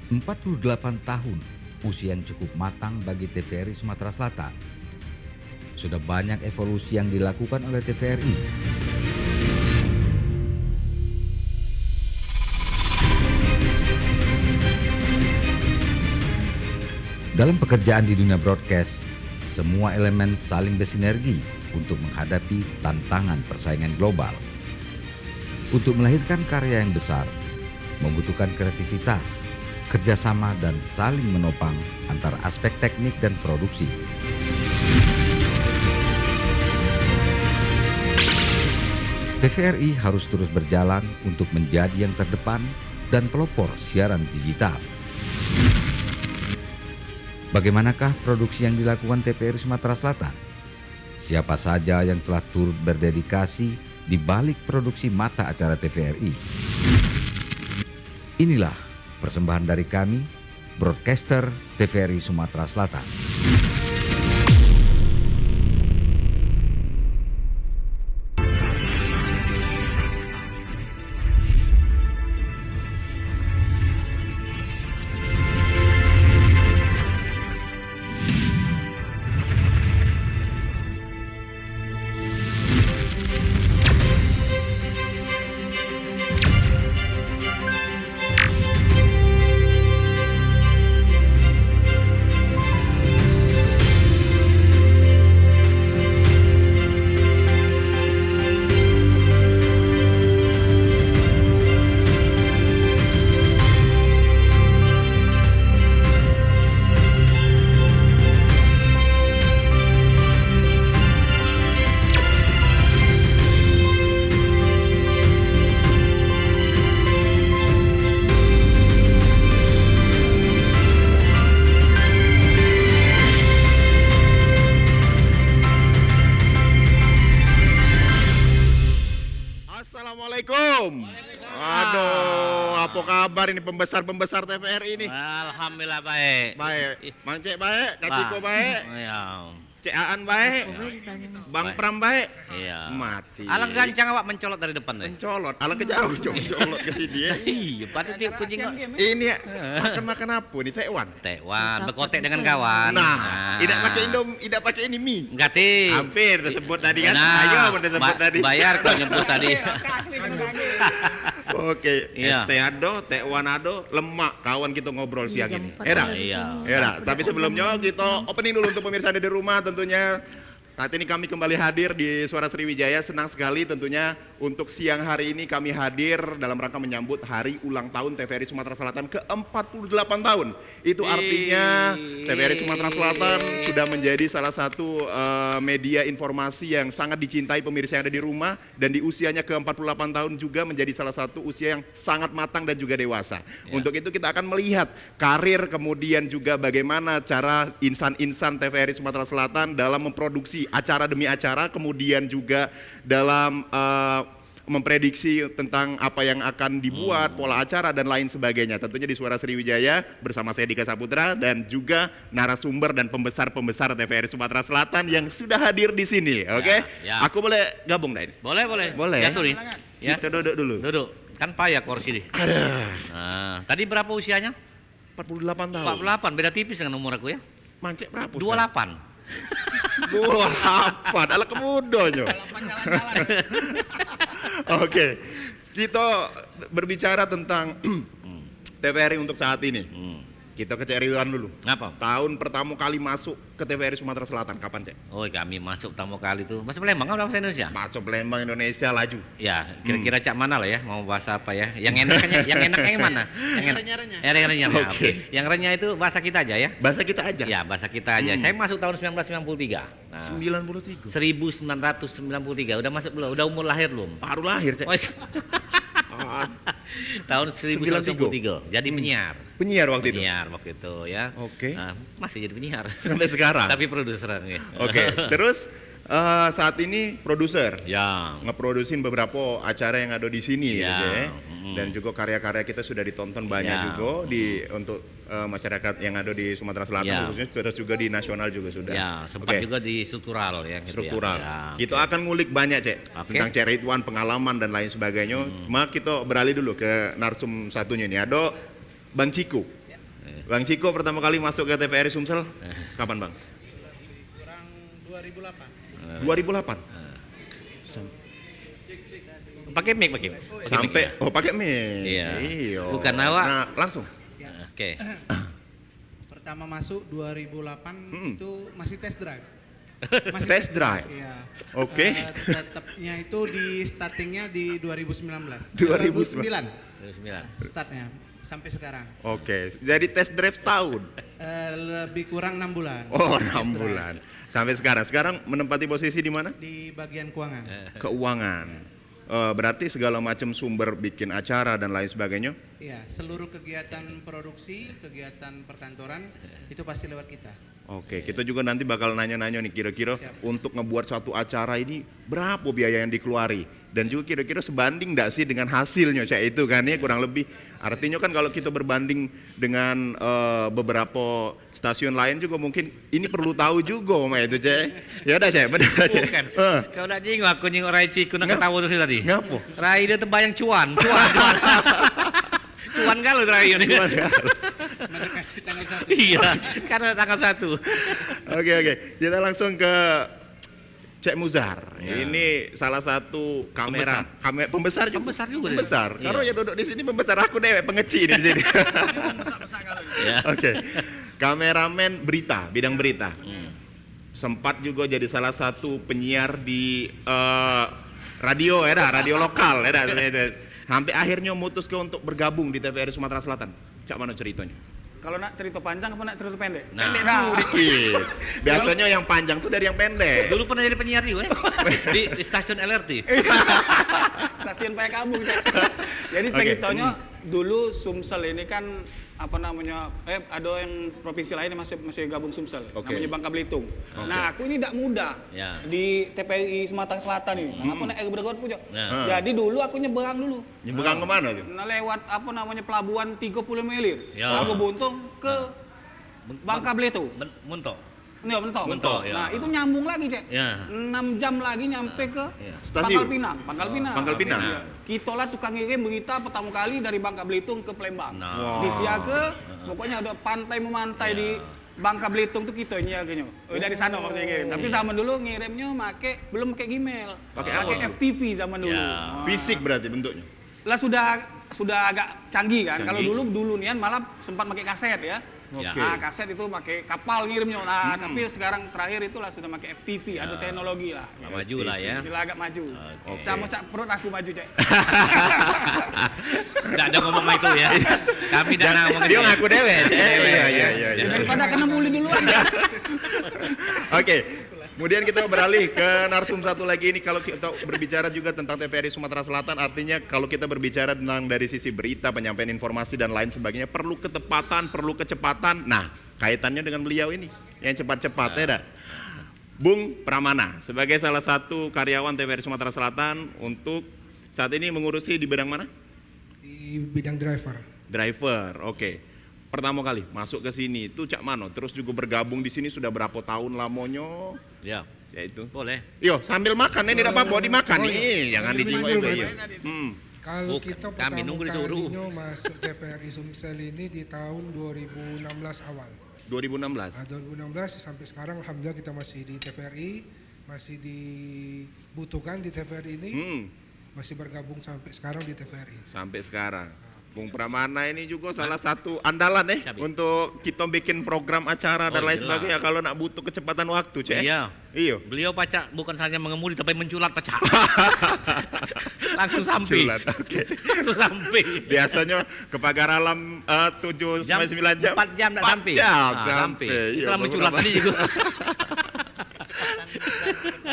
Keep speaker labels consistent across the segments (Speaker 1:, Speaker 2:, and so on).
Speaker 1: 48 tahun, usia yang cukup matang bagi TVRI Sumatera Selatan. Sudah banyak evolusi yang dilakukan oleh TVRI. Dalam pekerjaan di dunia broadcast, semua elemen saling bersinergi untuk menghadapi tantangan persaingan global. Untuk melahirkan karya yang besar, membutuhkan kreativitas, kerjasama dan saling menopang antara aspek teknik dan produksi. TVRI harus terus berjalan untuk menjadi yang terdepan dan pelopor siaran digital. Bagaimanakah produksi yang dilakukan TVRI Sumatera Selatan? Siapa saja yang telah turut berdedikasi di balik produksi mata acara TVRI? Inilah persembahan dari kami, broadcaster TVRI Sumatera Selatan.
Speaker 2: Assalamualaikum. Aduh, apa kabar ini pembesar-pembesar TVRI ini?
Speaker 3: Alhamdulillah baik.
Speaker 2: Baik, Mang Cek baik, Kak Ciko baik,
Speaker 3: Iya.
Speaker 2: Cek Aan baik, Bang Pram baik.
Speaker 3: Iya.
Speaker 2: Mati.
Speaker 3: Alang gancang awak mencolot dari depan deh.
Speaker 2: Mencolot, alang kejauh colot ke sini ya.
Speaker 3: Iya, pasti tiup kucing kok.
Speaker 2: Ini ya, makan apa nih Taiwan?
Speaker 3: Taiwan, berkotek dengan kawan.
Speaker 2: Nah, tidak pakai tidak pakai ini mie.
Speaker 3: Enggak ti.
Speaker 2: Hampir tersebut tadi kan.
Speaker 3: Nah,
Speaker 2: Ayo, tersebut tadi.
Speaker 3: Bayar kalau nyebut tadi.
Speaker 2: Oke,
Speaker 3: Iya.
Speaker 2: Esteado, Taiwanado, lemak kawan kita ngobrol siang ini. Era.
Speaker 3: Iya.
Speaker 2: Ya, tapi sebelumnya kita opening dulu untuk pemirsa di rumah tentunya. Saat ini kami kembali hadir di Suara Sriwijaya, senang sekali tentunya untuk siang hari ini kami hadir dalam rangka menyambut hari ulang tahun TVRI Sumatera Selatan ke-48 tahun. Itu artinya TVRI Sumatera Selatan sudah menjadi salah satu media informasi yang sangat dicintai pemirsa yang ada di rumah, dan di usianya ke-48 tahun juga menjadi salah satu usia yang sangat matang dan juga dewasa. Untuk itu kita akan melihat karir, kemudian juga bagaimana cara insan-insan TVRI Sumatera Selatan dalam memproduksi acara demi acara, kemudian juga dalam memprediksi tentang apa yang akan dibuat, pola acara dan lain sebagainya. Tentunya di Suara Sriwijaya bersama saya Dika Saputra dan juga narasumber dan pembesar-pembesar TVRI Sumatera Selatan yang sudah hadir di sini. Oke?
Speaker 3: Ya.
Speaker 2: Aku boleh gabung dah ini?
Speaker 3: Boleh, boleh.
Speaker 2: Boleh.
Speaker 3: Jatuh nih. Ya.
Speaker 2: Kita duduk dulu.
Speaker 3: Duduk. Kan payah kursi nih. Nah, tadi berapa usianya?
Speaker 2: 48 tahun.
Speaker 3: 48, beda tipis dengan umur aku ya.
Speaker 2: Mancek berapa?
Speaker 3: 28.
Speaker 2: 28, ala kemudonya. Oke, kita berbicara tentang TVRI untuk saat ini. Kita keceriaan dulu.
Speaker 3: Ngapa?
Speaker 2: Tahun pertama kali masuk ke TVRI Sumatera Selatan kapan, Cek?
Speaker 3: Oh, kami masuk pertama kali tuh. Masuk Palembang kan bahasa Indonesia?
Speaker 2: Masuk Palembang Indonesia laju.
Speaker 3: Ya, kira-kira cak mana lah ya, mau bahasa apa ya? Yang enaknya, yang mana? Yang renyah. Renyah.
Speaker 2: Oke.
Speaker 3: Oke. Yang renyah itu bahasa kita aja ya?
Speaker 2: Bahasa kita aja.
Speaker 3: Ya, bahasa kita aja. Saya masuk tahun 1993. Nah,
Speaker 2: 93.
Speaker 3: 1993. Udah masuk belum? Udah umur lahir belum?
Speaker 2: Baru lahir, Cek.
Speaker 3: Oh,
Speaker 2: Ah,
Speaker 3: tahun 1993. Jadi penyiar.
Speaker 2: penyiar waktu itu.
Speaker 3: Penyiar waktu itu ya.
Speaker 2: Oke.
Speaker 3: Nah, masih jadi penyiar.
Speaker 2: Sampai sekarang.
Speaker 3: Tapi produser ya.
Speaker 2: Oke, terus saat ini produser.
Speaker 3: Ya.
Speaker 2: Ngeprodusin beberapa acara yang ada di sini
Speaker 3: Ya.
Speaker 2: gitu ya. Dan juga karya-karya kita sudah ditonton banyak
Speaker 3: Ya.
Speaker 2: juga di untuk masyarakat yang ada di Sumatera Selatan
Speaker 3: Ya.
Speaker 2: khususnya, terus juga di nasional juga sudah.
Speaker 3: Ya, sempat
Speaker 2: Oke.
Speaker 3: juga di struktural ya gitu
Speaker 2: Struktural.
Speaker 3: ya. Ya,
Speaker 2: Kita
Speaker 3: oke.
Speaker 2: akan ngulik banyak, Cek,
Speaker 3: Oke.
Speaker 2: tentang Cek Ridwan, pengalaman dan lain sebagainya. Maka kita beralih dulu ke narsum satunya ini. Ada Bang Ciko. Bang Ciko pertama kali masuk ke TVRI Sumsel kapan Bang?
Speaker 4: Kurang 2008.
Speaker 2: 2008.
Speaker 3: Pakai mic.
Speaker 2: Sampai pakai mic.
Speaker 3: Iya.
Speaker 2: Iya.
Speaker 3: Bukan awak.
Speaker 2: Nah, langsung.
Speaker 3: Oke.
Speaker 4: Pertama masuk 2008 itu masih test drive.
Speaker 2: Test drive.
Speaker 4: Iya.
Speaker 2: Oke.
Speaker 4: Tetapnya itu di startingnya di 2019.
Speaker 2: 2009.
Speaker 3: 2009.
Speaker 4: Startnya sampai sekarang.
Speaker 2: Oke. Jadi test drive setahun.
Speaker 4: Lebih kurang 6 bulan.
Speaker 2: Oh,
Speaker 4: Test
Speaker 2: 6
Speaker 4: drive.
Speaker 2: bulan. Sampai sekarang. Sekarang menempati posisi di mana?
Speaker 4: Di bagian keuangan.
Speaker 2: Keuangan. Berarti segala macam sumber bikin acara dan lain sebagainya.
Speaker 4: Iya, seluruh kegiatan produksi, kegiatan perkantoran itu pasti lewat kita.
Speaker 2: Oke, kita juga nanti bakal nanya-nanya nih kira-kira
Speaker 4: Siap.
Speaker 2: untuk ngebuat suatu acara ini berapa biaya yang dikeluari dan juga kira-kira sebanding enggak sih dengan hasilnya Cek itu kan ya kurang lebih. Artinya kan kalau kita berbanding dengan beberapa stasiun lain juga mungkin ini perlu tahu juga Om itu Cek. Ya udah Cek, benar Cek.
Speaker 3: Bukan. Kau nak jingok aku nyingok Rai Ciku nak ketawa tu tadi.
Speaker 2: Ngapo?
Speaker 3: Rai dia terbayang cuan. Cuan kalau Rai ini.
Speaker 4: Mendekati tanggal 1.
Speaker 3: Iya, karena tanggal 1.
Speaker 2: Oke, kita langsung ke Cek Muzar.
Speaker 3: Ya.
Speaker 2: Ini salah satu kamera pembesar juga.
Speaker 3: Pembesar juga dia.
Speaker 2: Pembesar.
Speaker 3: Iya.
Speaker 2: Kalau ya duduk di sini pembesar aku dewek pengeci di sini.
Speaker 3: Ya.
Speaker 2: Oke. Kameramen berita, bidang berita. Sempat juga jadi salah satu penyiar di radio radio lokal Sampai akhirnya mutus ke untuk bergabung di TVRI Sumatera Selatan. Cak mana ceritanya?
Speaker 5: Kalau nak cerita panjang apa nak cerita pendek?
Speaker 3: Nah.
Speaker 2: Pendek dulu dikit. Biasanya yang panjang tuh dari yang pendek.
Speaker 3: Dulu pernah jadi penyiar juga di stasiun LRT.
Speaker 5: Stasiun Paya Kabung. Cak. Jadi
Speaker 2: Oke.
Speaker 5: ceritanya dulu Sumsel ini kan apa namanya ada yang provinsi lain yang masih gabung Sumsel,
Speaker 2: Oke.
Speaker 5: namanya Bangka Belitung. Nah aku ini tidak muda
Speaker 3: Ya.
Speaker 5: di TPI Sumatera Selatan ini. Nah, apa naik berdekat punya.
Speaker 3: Ya.
Speaker 5: Jadi dulu aku nyeberang dulu.
Speaker 2: Nyebrang kemana tuh?
Speaker 5: Nah lewat apa namanya pelabuhan 30 Melir.
Speaker 3: Ya.
Speaker 5: Aku buntung ke Bangka Belitung.
Speaker 3: Muntok.
Speaker 5: Iya, Mentok.
Speaker 2: Mentok,
Speaker 3: ya.
Speaker 5: Nah, itu nyambung lagi, Cek.
Speaker 3: Ya.
Speaker 5: 6 jam lagi nyampe ke
Speaker 2: Stasiun?
Speaker 5: Pangkal Pinang.
Speaker 2: Pangkal Pinang.
Speaker 5: Iya. Kita lah tukang ngirim berita pertama kali dari Bangka Belitung ke Palembang.
Speaker 3: Nah.
Speaker 5: Di Siaga, pokoknya ada pantai memantai di Bangka Belitung tuh kita nyiaganya. Dari sana maksudnya ngirim. Tapi zaman dulu ngirimnya belum pakai Gmail.
Speaker 2: Pakai apa tuh?
Speaker 5: FTV zaman dulu.
Speaker 3: Ya.
Speaker 2: Fisik berarti bentuknya.
Speaker 5: Lah sudah agak canggih kan. Kalau
Speaker 2: Canggih.
Speaker 5: dulu nian malah sempat pakai kaset ya.
Speaker 2: Oke.
Speaker 5: Nah, kaset itu pakai kapal ngirimnya. Nah, tapi sekarang terakhir itu lah sudah pakai FTV, ada teknologi lah.
Speaker 3: Maju lah ya.
Speaker 5: Bila agak maju.
Speaker 2: Oke.
Speaker 5: Sama cak perut aku maju, Cek.
Speaker 3: Enggak ada ngomong itu ya. Kami dah ngomong
Speaker 2: Dia ngaku dewek. Iya.
Speaker 5: Daripada kena bully duluan.
Speaker 2: Oke. Kemudian kita beralih ke narsum satu lagi ini kalau kita berbicara juga tentang TVRI Sumatera Selatan artinya kalau kita berbicara tentang dari sisi berita, penyampaian informasi dan lain sebagainya perlu ketepatan, perlu kecepatan. Nah, kaitannya dengan beliau ini yang cepat-cepat ya dah. Bung Pramana sebagai salah satu karyawan TVRI Sumatera Selatan untuk saat ini mengurusi di bidang mana?
Speaker 6: Di bidang driver.
Speaker 2: Driver, oke. Pertama kali masuk ke sini itu Cak Mano, terus juga bergabung di sini sudah berapa tahun lamonyo?
Speaker 3: Ya.
Speaker 2: Ya itu.
Speaker 3: Boleh.
Speaker 2: Yo, sambil makan ini tidak apa-apa dimakan nih, jangan
Speaker 6: Sambil
Speaker 2: dijingok
Speaker 6: minum,
Speaker 2: juga
Speaker 6: Pak.
Speaker 2: iya.
Speaker 6: Kalau
Speaker 3: Bukan,
Speaker 6: kita
Speaker 3: kami
Speaker 6: pertama
Speaker 3: nunggu disuruh.
Speaker 6: kalinya masuk TVRI Sumsel ini di tahun 2016 awal.
Speaker 2: 2016.
Speaker 6: Nah, 2016 sampai sekarang alhamdulillah kita masih di TVRI, masih dibutuhkan di TVRI ini, masih bergabung sampai sekarang di TVRI.
Speaker 2: Sampai sekarang. Bung Pramana ini juga salah satu andalan
Speaker 3: Siap.
Speaker 2: untuk kita bikin program acara dan
Speaker 3: Oh,
Speaker 2: lain
Speaker 3: jelas.
Speaker 2: sebagainya kalau nak butuh kecepatan waktu, Cek.
Speaker 3: Iya.
Speaker 2: Iya.
Speaker 3: Beliau pacak bukan saja mengemudi tapi menculat pacak. Langsung sampai.
Speaker 2: Culat, oke.
Speaker 3: Langsung sampai.
Speaker 2: Biasanya ke pagar alam 7 sampai 9 jam.
Speaker 3: 4 jam tak
Speaker 2: 4
Speaker 3: sampai.
Speaker 2: jam
Speaker 3: Ah,
Speaker 2: sampai. Iya,
Speaker 3: Itulah menculat
Speaker 2: beberapa-
Speaker 3: tadi juga.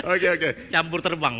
Speaker 2: Oke.
Speaker 3: Campur terbang.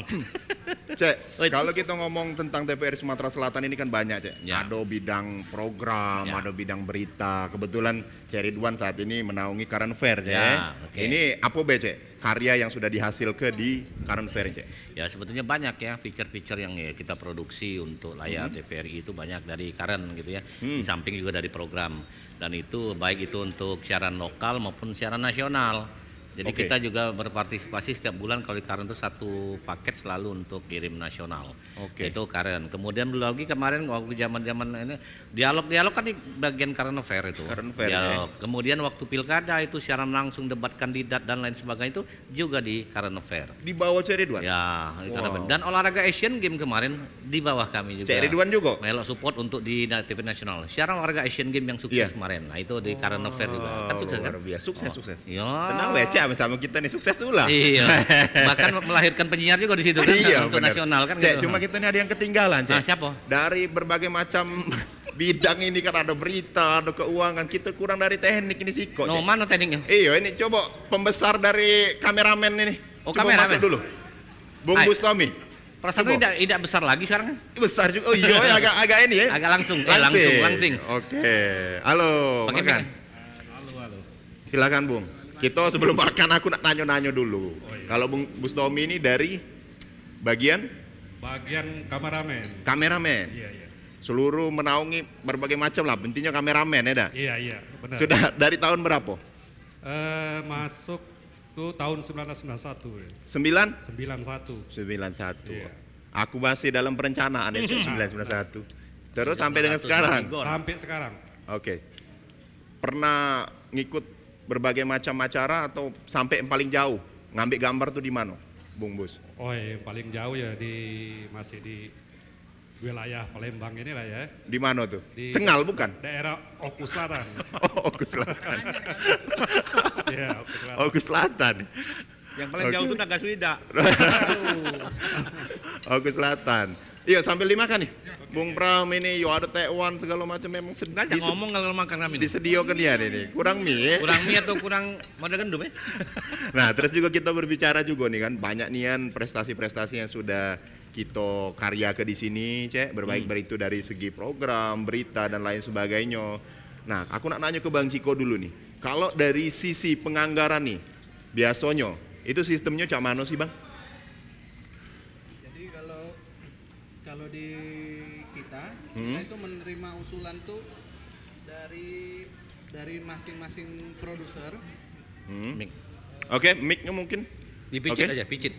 Speaker 2: Cek,
Speaker 3: Oi.
Speaker 2: kalau kita ngomong tentang TVRI Sumatera Selatan ini kan banyak, Cek.
Speaker 3: Ya.
Speaker 2: Ada bidang program,
Speaker 3: Ya.
Speaker 2: ada bidang berita. Kebetulan Cek Ridwan saat ini menaungi Current Fair, Cek.
Speaker 3: Ya, oke.
Speaker 2: Ini apa be, Cek? Karya yang sudah dihasilkan di Current Fair, Cek.
Speaker 3: Ya sebetulnya banyak ya feature-feature yang ya, kita produksi untuk layar TVRI itu banyak dari Karen gitu ya. Di samping juga dari program. Dan itu baik itu untuk siaran lokal maupun siaran nasional. Jadi
Speaker 2: Oke.
Speaker 3: kita juga berpartisipasi setiap bulan kalau di Karen itu satu paket selalu untuk kirim nasional.
Speaker 2: Oke.
Speaker 3: Itu Karen. Kemudian belum lagi kemarin waktu zaman-zaman ini dialog kan di bagian Karen Affair itu.
Speaker 2: Current affair,
Speaker 3: Dialog. Kemudian waktu pilkada itu siaran langsung debat kandidat dan lain sebagainya itu juga di Karen Affair.
Speaker 2: Di bawah Cik Ridwan?
Speaker 3: Ya, di Karen
Speaker 2: Wow.
Speaker 3: Affair. Dan olahraga Asian Game kemarin di bawah kami juga.
Speaker 2: Cik Ridwan juga?
Speaker 3: Melok support untuk di TV nasional. Siaran olahraga Asian Game yang sukses
Speaker 2: Iya.
Speaker 3: kemarin. Nah, itu di Karen Affair juga. Kan sukses kan?
Speaker 2: Luar biasa. Sukses.
Speaker 3: Ya.
Speaker 2: Tenang WC sama kita nih, sukses dulu lah.
Speaker 3: Iya. Bahkan melahirkan penyiar juga di situ kan
Speaker 2: Iya,
Speaker 3: untuk
Speaker 2: benar.
Speaker 3: nasional kan
Speaker 2: Cek,
Speaker 3: gitu.
Speaker 2: cuma kita ini ada yang ketinggalan, Cek.
Speaker 3: Ah, siapa?
Speaker 2: Dari berbagai macam bidang ini kan ada berita, ada keuangan, kita kurang dari teknik ini sih kok.
Speaker 3: No,
Speaker 2: Cek.
Speaker 3: mana tekniknya?
Speaker 2: Iya, ini coba pembesar dari kameramen ini.
Speaker 3: Oh,
Speaker 2: Coba
Speaker 3: kameramen.
Speaker 2: masuk dulu. Bung
Speaker 3: Hai.
Speaker 2: Bustomi.
Speaker 3: Perasaan
Speaker 2: Coba.
Speaker 3: tidak besar lagi sekarang kan?
Speaker 2: Besar juga. Oh iya, agak ini ya.
Speaker 3: Agak langsung. Langsing.
Speaker 2: Oke. Halo,
Speaker 3: Pakai
Speaker 2: makan.
Speaker 7: Halo.
Speaker 2: Silakan, Bung. Kita sebelum makan aku nak nanya-nanya dulu. Kalau Bung Bustomi ini dari bagian
Speaker 7: Bagian kameramen.
Speaker 2: kameramen.
Speaker 7: Iya.
Speaker 2: Seluruh menaungi berbagai macam lah, intinya kameramen ya dah.
Speaker 7: Iya, benar.
Speaker 2: Sudah dari tahun berapa?
Speaker 7: Masuk tuh tahun 1991. 91.
Speaker 2: 91.
Speaker 7: Iya.
Speaker 2: Aku masih dalam perencanaan itu 1991. Terus sampai dengan sekarang.
Speaker 7: Sampai sekarang.
Speaker 2: Oke. Pernah ngikut berbagai macam acara atau sampai yang paling jauh ngambil gambar tuh di mana, Bung Bus?
Speaker 7: Oh, yang paling jauh ya masih di wilayah Palembang inilah ya.
Speaker 2: Di mana tuh?
Speaker 7: Di
Speaker 2: Cengal bukan?
Speaker 7: Daerah Oku Selatan.
Speaker 2: Oh, Oku Selatan.
Speaker 7: Iya, Oku Selatan.
Speaker 2: Oku Selatan.
Speaker 3: Yang paling jauh itu Nagaswida.
Speaker 2: Oku Selatan. Iya, sambil dimakan nih. Bung Pram ini yo ada Taiwan segala macam memang
Speaker 3: Ngajak ngomong kalau makan kami.
Speaker 2: disediakan dia nih. Kurang mie.
Speaker 3: Kurang mie atau kurang modal gendum ya?
Speaker 2: Nah, terus juga kita berbicara juga nih kan banyak nian prestasi-prestasi yang sudah kita karya ke di sini, Cek, berbaik itu dari segi program, berita dan lain sebagainya. Nah, aku nak nanya ke Bang Ciko dulu nih. Kalau dari sisi penganggaran nih, biasanya itu sistemnya cak mano sih, Bang?
Speaker 4: Jadi kalau di kita itu menerima usulan tuh dari masing-masing produser.
Speaker 3: Mik.
Speaker 2: Oke, mic-nya mungkin
Speaker 3: Dipicit
Speaker 2: Oke.
Speaker 3: aja, picit.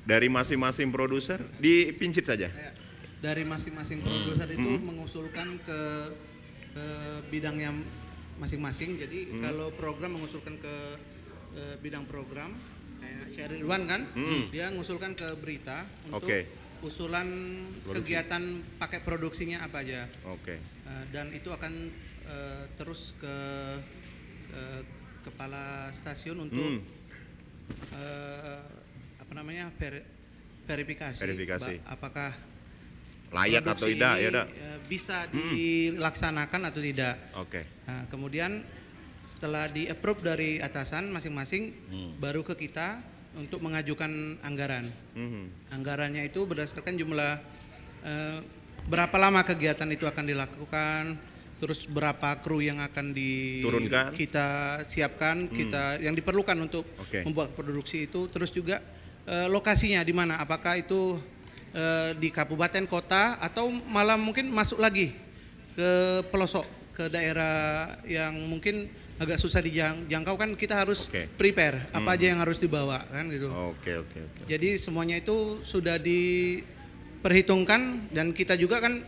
Speaker 2: dari masing-masing produser dipincit saja.
Speaker 4: Dari masing-masing produser itu mengusulkan ke bidangnya masing-masing. Jadi kalau program mengusulkan ke bidang program, kayak Cik Ridwan kan, dia mengusulkan ke berita untuk
Speaker 2: Oke.
Speaker 4: usulan kegiatan pakai produksinya apa aja.
Speaker 2: Oke.
Speaker 4: Dan itu akan terus ke kepala stasiun untuk verifikasi.
Speaker 2: Apakah
Speaker 4: Apakah
Speaker 2: layak atau
Speaker 4: produksi
Speaker 2: tidak
Speaker 4: ini,
Speaker 2: ya udah.
Speaker 4: bisa dilaksanakan atau tidak.
Speaker 2: Oke.
Speaker 4: Nah, kemudian setelah di approve dari atasan masing-masing, baru ke kita untuk mengajukan anggaran. Anggarannya itu berdasarkan jumlah berapa lama kegiatan itu akan dilakukan, terus berapa kru yang akan
Speaker 2: Turunkan.
Speaker 4: kita siapkan, kita yang diperlukan untuk
Speaker 2: Oke.
Speaker 4: membuat produksi itu, terus juga lokasinya di mana, apakah itu di kabupaten kota atau malah mungkin masuk lagi ke pelosok, ke daerah yang mungkin agak susah dijangkau kan, kita harus
Speaker 2: Oke.
Speaker 4: prepare apa aja yang harus dibawa kan gitu.
Speaker 2: Oke.
Speaker 4: Jadi semuanya itu sudah diperhitungkan, dan kita juga kan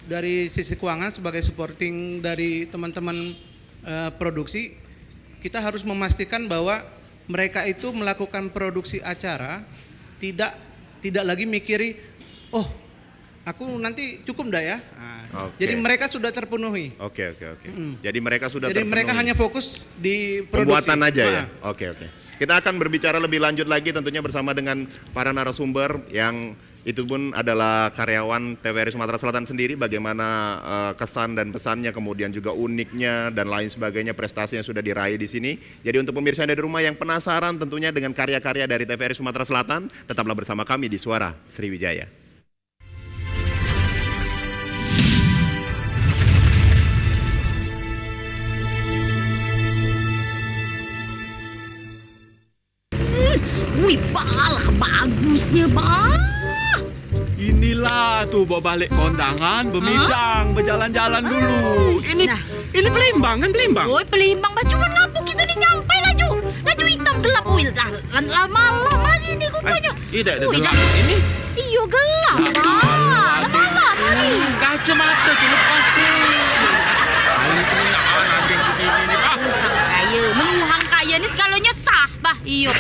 Speaker 4: dari sisi keuangan sebagai supporting dari teman-teman produksi, kita harus memastikan bahwa mereka itu melakukan produksi acara tidak lagi mikiri, oh aku nanti cukup dah ya. Nah,
Speaker 2: Oke.
Speaker 4: jadi mereka sudah terpenuhi.
Speaker 2: Oke. Jadi mereka sudah
Speaker 4: Jadi mereka
Speaker 2: terpenuhi.
Speaker 4: hanya fokus di produksi.
Speaker 2: Pembuatan aja ya.
Speaker 4: Nah.
Speaker 2: Oke. Kita akan berbicara lebih lanjut lagi tentunya bersama dengan para narasumber yang itu pun adalah karyawan TVRI Sumatera Selatan sendiri, bagaimana kesan dan pesannya, kemudian juga uniknya dan lain sebagainya, prestasi yang sudah diraih di sini. Jadi untuk pemirsa dari rumah yang penasaran tentunya dengan karya-karya dari TVRI Sumatera Selatan, tetaplah bersama kami di Suara Sriwijaya.
Speaker 8: Wih, balah bagusnya, bah.
Speaker 9: Inilah tuh bawa balik kondangan, bermidang, berjalan-jalan dulu. Ini
Speaker 8: Nah.
Speaker 9: Palembang kan, Palembang.
Speaker 8: Woi, Palembang, bah. Cuma ngapa kita ni nyampai laju hitam gelap Wih, malam lagi nih kupanya.
Speaker 9: Tidak ada
Speaker 8: Wih,
Speaker 9: gelap ini.
Speaker 8: Iyo gelap, Pak. Malam lagi.
Speaker 9: Kacamata tuh lepas ke. Ini kenyataan anjing begini nih, Pak.
Speaker 8: Kaya, menuhang kaya ni segalanya sah, bah. Iyo.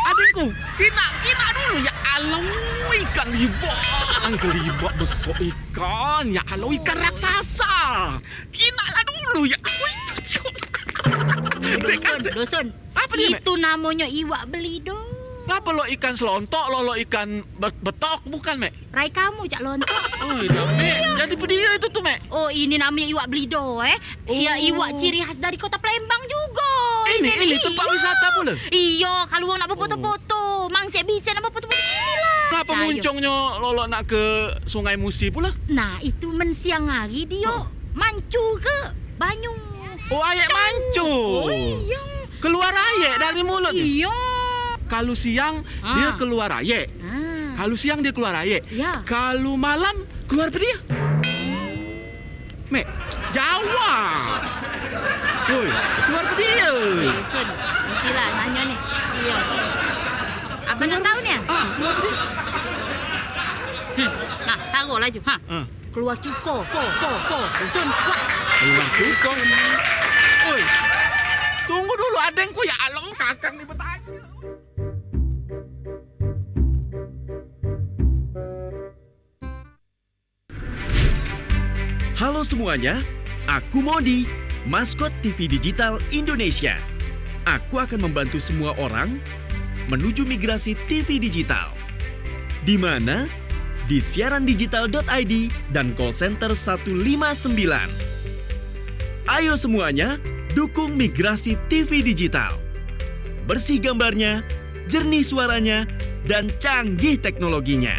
Speaker 9: Adikku, kina dulu ya Allah, ikan gelibak besar ikan, ya Allah ikan raksasa. Kina lah dulu ya.
Speaker 8: Dosun.
Speaker 9: Apa dia, Mek?
Speaker 8: Itu namanya iwak belido.
Speaker 9: Apa lo ikan selontok, lo ikan betok, bukan, Mek?
Speaker 8: Rai kamu, Cak Lontok.
Speaker 9: Oh, iya, Mek. Jadi dia itu tuh, Mek.
Speaker 8: Oh, ini namanya iwak belido, Iya, iwak ciri khas dari kota Palembang juga.
Speaker 9: Ini tempat wisata pula.
Speaker 8: Iya, kalau orang nak berfoto-foto, Mang Cek bisa nak berfoto-foto sini lah.
Speaker 9: Kenapa
Speaker 8: Cayo.
Speaker 9: muncungnya lolo nak ke Sungai Musi pula?
Speaker 8: Nah, itu mensiang hari dia mancu ke Banyu.
Speaker 9: Oh, ayek mancu.
Speaker 8: Oh, iya.
Speaker 9: Keluar ayek dari mulut.
Speaker 8: Iya.
Speaker 9: Kalau siang dia keluar ayek. Kalau siang dia keluar ayek.
Speaker 8: Ya.
Speaker 9: Kalau malam keluar apa dia? Mek, jawab. Woi, keluar apa dia?
Speaker 8: Sun, nantilah nanya nih. Iya. Apa nak tahu nih?
Speaker 9: Keluar apa dia?
Speaker 8: Nah, sago laju, Keluar cuko, ko. Sun, puas.
Speaker 9: Keluar juga. Woi, tunggu dulu adengku ya Allah, kakang nih bertanya.
Speaker 10: Halo semuanya, aku Modi, maskot TV Digital Indonesia. Aku akan membantu semua orang menuju migrasi TV digital. Di mana? Di siarandigital.id dan call center 159. Ayo semuanya, dukung migrasi TV digital. Bersih gambarnya, jernih suaranya, dan canggih teknologinya.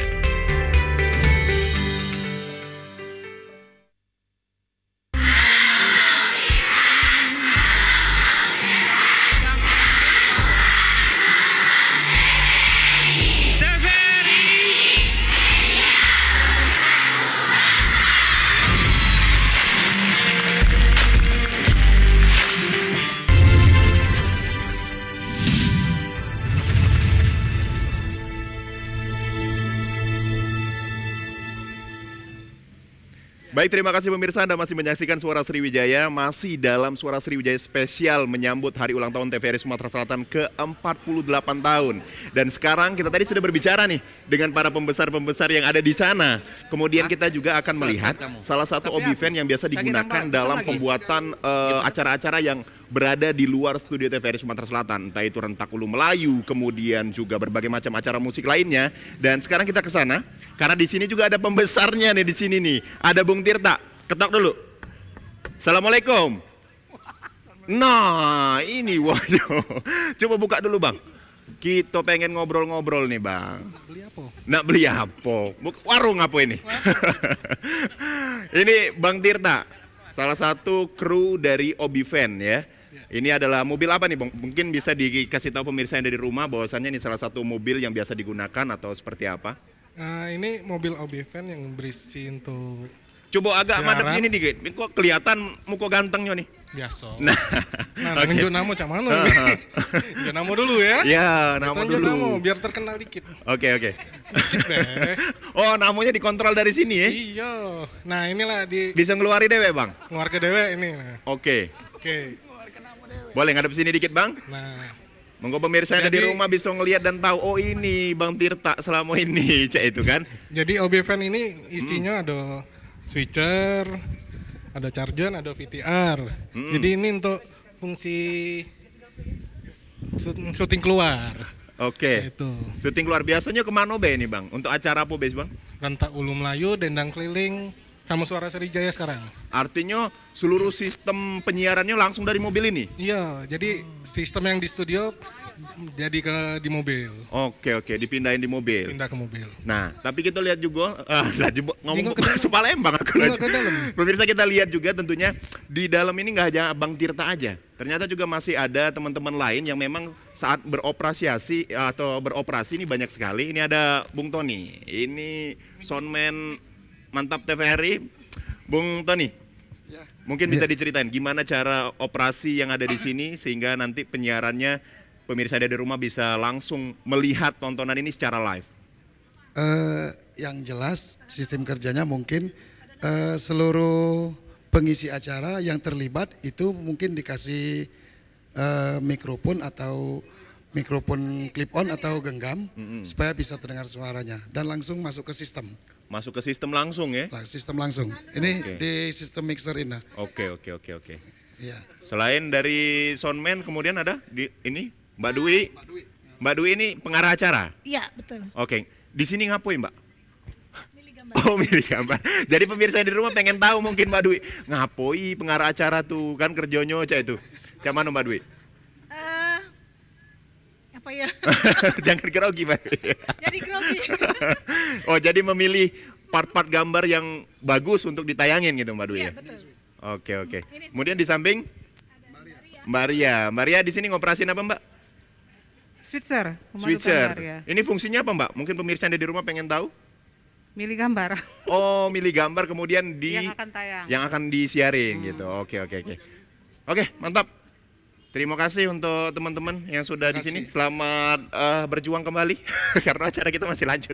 Speaker 2: Baik, terima kasih pemirsa, Anda masih menyaksikan Suara Sriwijaya, masih dalam Suara Sriwijaya spesial menyambut hari ulang tahun TVRI Sumatera Selatan ke-48 tahun. Dan sekarang kita tadi sudah berbicara nih dengan para pembesar-pembesar yang ada di sana. Kemudian kita juga akan melihat salah satu obivent yang biasa digunakan dalam pembuatan acara-acara yang berada di luar studio TVRI Sumatera Selatan. Entah itu Rentak Ulu Melayu, kemudian juga berbagai macam acara musik lainnya. Dan sekarang kita ke sana karena di sini juga ada pembesarnya nih di sini nih. Ada Bung Tirta. Ketok dulu. Assalamualaikum. Nah, ini waduh. Coba buka dulu, Bang. Kita pengen ngobrol-ngobrol nih, Bang. Nak beli apa? Warung apa ini? Ini Bang Tirta, salah satu kru dari Obivent ya. Ini adalah mobil apa nih, Bang? Mungkin bisa dikasih tahu pemirsa yang dari rumah bahwasannya ini salah satu mobil yang biasa digunakan atau seperti apa?
Speaker 6: Ini mobil Obivent yang berisi untuk
Speaker 2: coba agak
Speaker 6: siaran.
Speaker 2: madep sini dikit. Kok kelihatan muka gantengnya nih?
Speaker 6: Biasa.
Speaker 2: Nah,
Speaker 6: okay. Nunjuk nama cak mana? Nunjuk nama dulu ya.
Speaker 2: Ya, nama
Speaker 6: nunjuk
Speaker 2: dulu.
Speaker 6: Nama, biar terkenal dikit.
Speaker 2: Oke.
Speaker 6: Dikit deh.
Speaker 2: Oh, namanya dikontrol dari sini ya?
Speaker 6: Iya. Nah, inilah
Speaker 2: bisa ngeluarin dewe, Bang?
Speaker 6: Ngeluar ke dewe ini.
Speaker 2: Oke. Boleh ngadep sini dikit, Bang?
Speaker 6: Nah.
Speaker 2: Monggo pemirsa yang ada di rumah bisa ngelihat dan tahu, oh ini Bang Tirta selama ini, cek itu kan.
Speaker 6: Jadi Obivent ini isinya ada switcher, ada charger, ada VTR. Jadi ini untuk fungsi syuting keluar.
Speaker 2: Oke.
Speaker 6: Itu.
Speaker 2: Syuting keluar biasanya kemana be ini, Bang? Untuk acara apa be, Bang?
Speaker 6: Rentak Ulu Melayu, Dendang Keliling, sama Suara Sriwijaya sekarang.
Speaker 2: Artinya seluruh sistem penyiarannya langsung dari mobil ini?
Speaker 6: Iya, jadi sistem yang di studio jadi di mobil.
Speaker 2: Oke, dipindahin di mobil.
Speaker 6: Pindah ke mobil.
Speaker 2: Nah, tapi kita lihat juga, ngomong
Speaker 6: ke
Speaker 2: Palembang aku.
Speaker 6: Ke dalam.
Speaker 2: Pemirsa kita lihat juga tentunya di dalam ini nggak hanya Bang Tirta aja. Ternyata juga masih ada teman-teman lain yang memang saat beroperasi ini banyak sekali. Ini ada Bung Tony, ini soundman mantap TVRI, Bung Tony. Mungkin bisa diceritain gimana cara operasi yang ada di sini sehingga nanti penyiarannya pemirsa dari rumah bisa langsung melihat tontonan ini secara live.
Speaker 11: Yang jelas sistem kerjanya mungkin seluruh pengisi acara yang terlibat itu mungkin dikasih mikrofon atau mikrofon clip on atau genggam supaya bisa terdengar suaranya dan langsung masuk ke sistem.
Speaker 2: Masuk ke sistem langsung ya?
Speaker 11: Sistem langsung. Ini di sistem mixer ini.
Speaker 2: Oke.
Speaker 11: Iya.
Speaker 2: Selain dari soundman kemudian ada di ini Mbak Dwi. Mbak Dwi ini pengarah acara.
Speaker 8: Iya, betul.
Speaker 2: Oke. Di sini ngapain Mbak? Oh, milih gambar. Jadi pemirsa di rumah pengen tahu mungkin Mbak Dwi ngapoi pengarah acara tuh kan kerjonyo cak itu. Cak mana Mbak Dwi?
Speaker 8: Apa ya?
Speaker 2: Jangan grogi Mbak.
Speaker 8: Jadi grogi.
Speaker 2: Oh, jadi memilih part-part gambar yang bagus untuk ditayangin gitu Mbak Dwi ya?
Speaker 8: Betul.
Speaker 2: Oke. Kemudian di samping Mbak Ria. Mbak Ria di sini ngoperasin apa Mbak?
Speaker 12: Switcher.
Speaker 2: Switcher.
Speaker 12: Ya.
Speaker 2: Ini fungsinya apa Mbak? Mungkin pemirsa yang ada di rumah pengen tahu?
Speaker 12: Milih gambar.
Speaker 2: Oh, milih gambar kemudian
Speaker 12: yang akan tayang.
Speaker 2: Yang akan disiarin gitu. Oke. Oke, mantap. Terima kasih untuk teman-teman yang sudah di sini. Selamat berjuang kembali karena acara kita masih lanjut.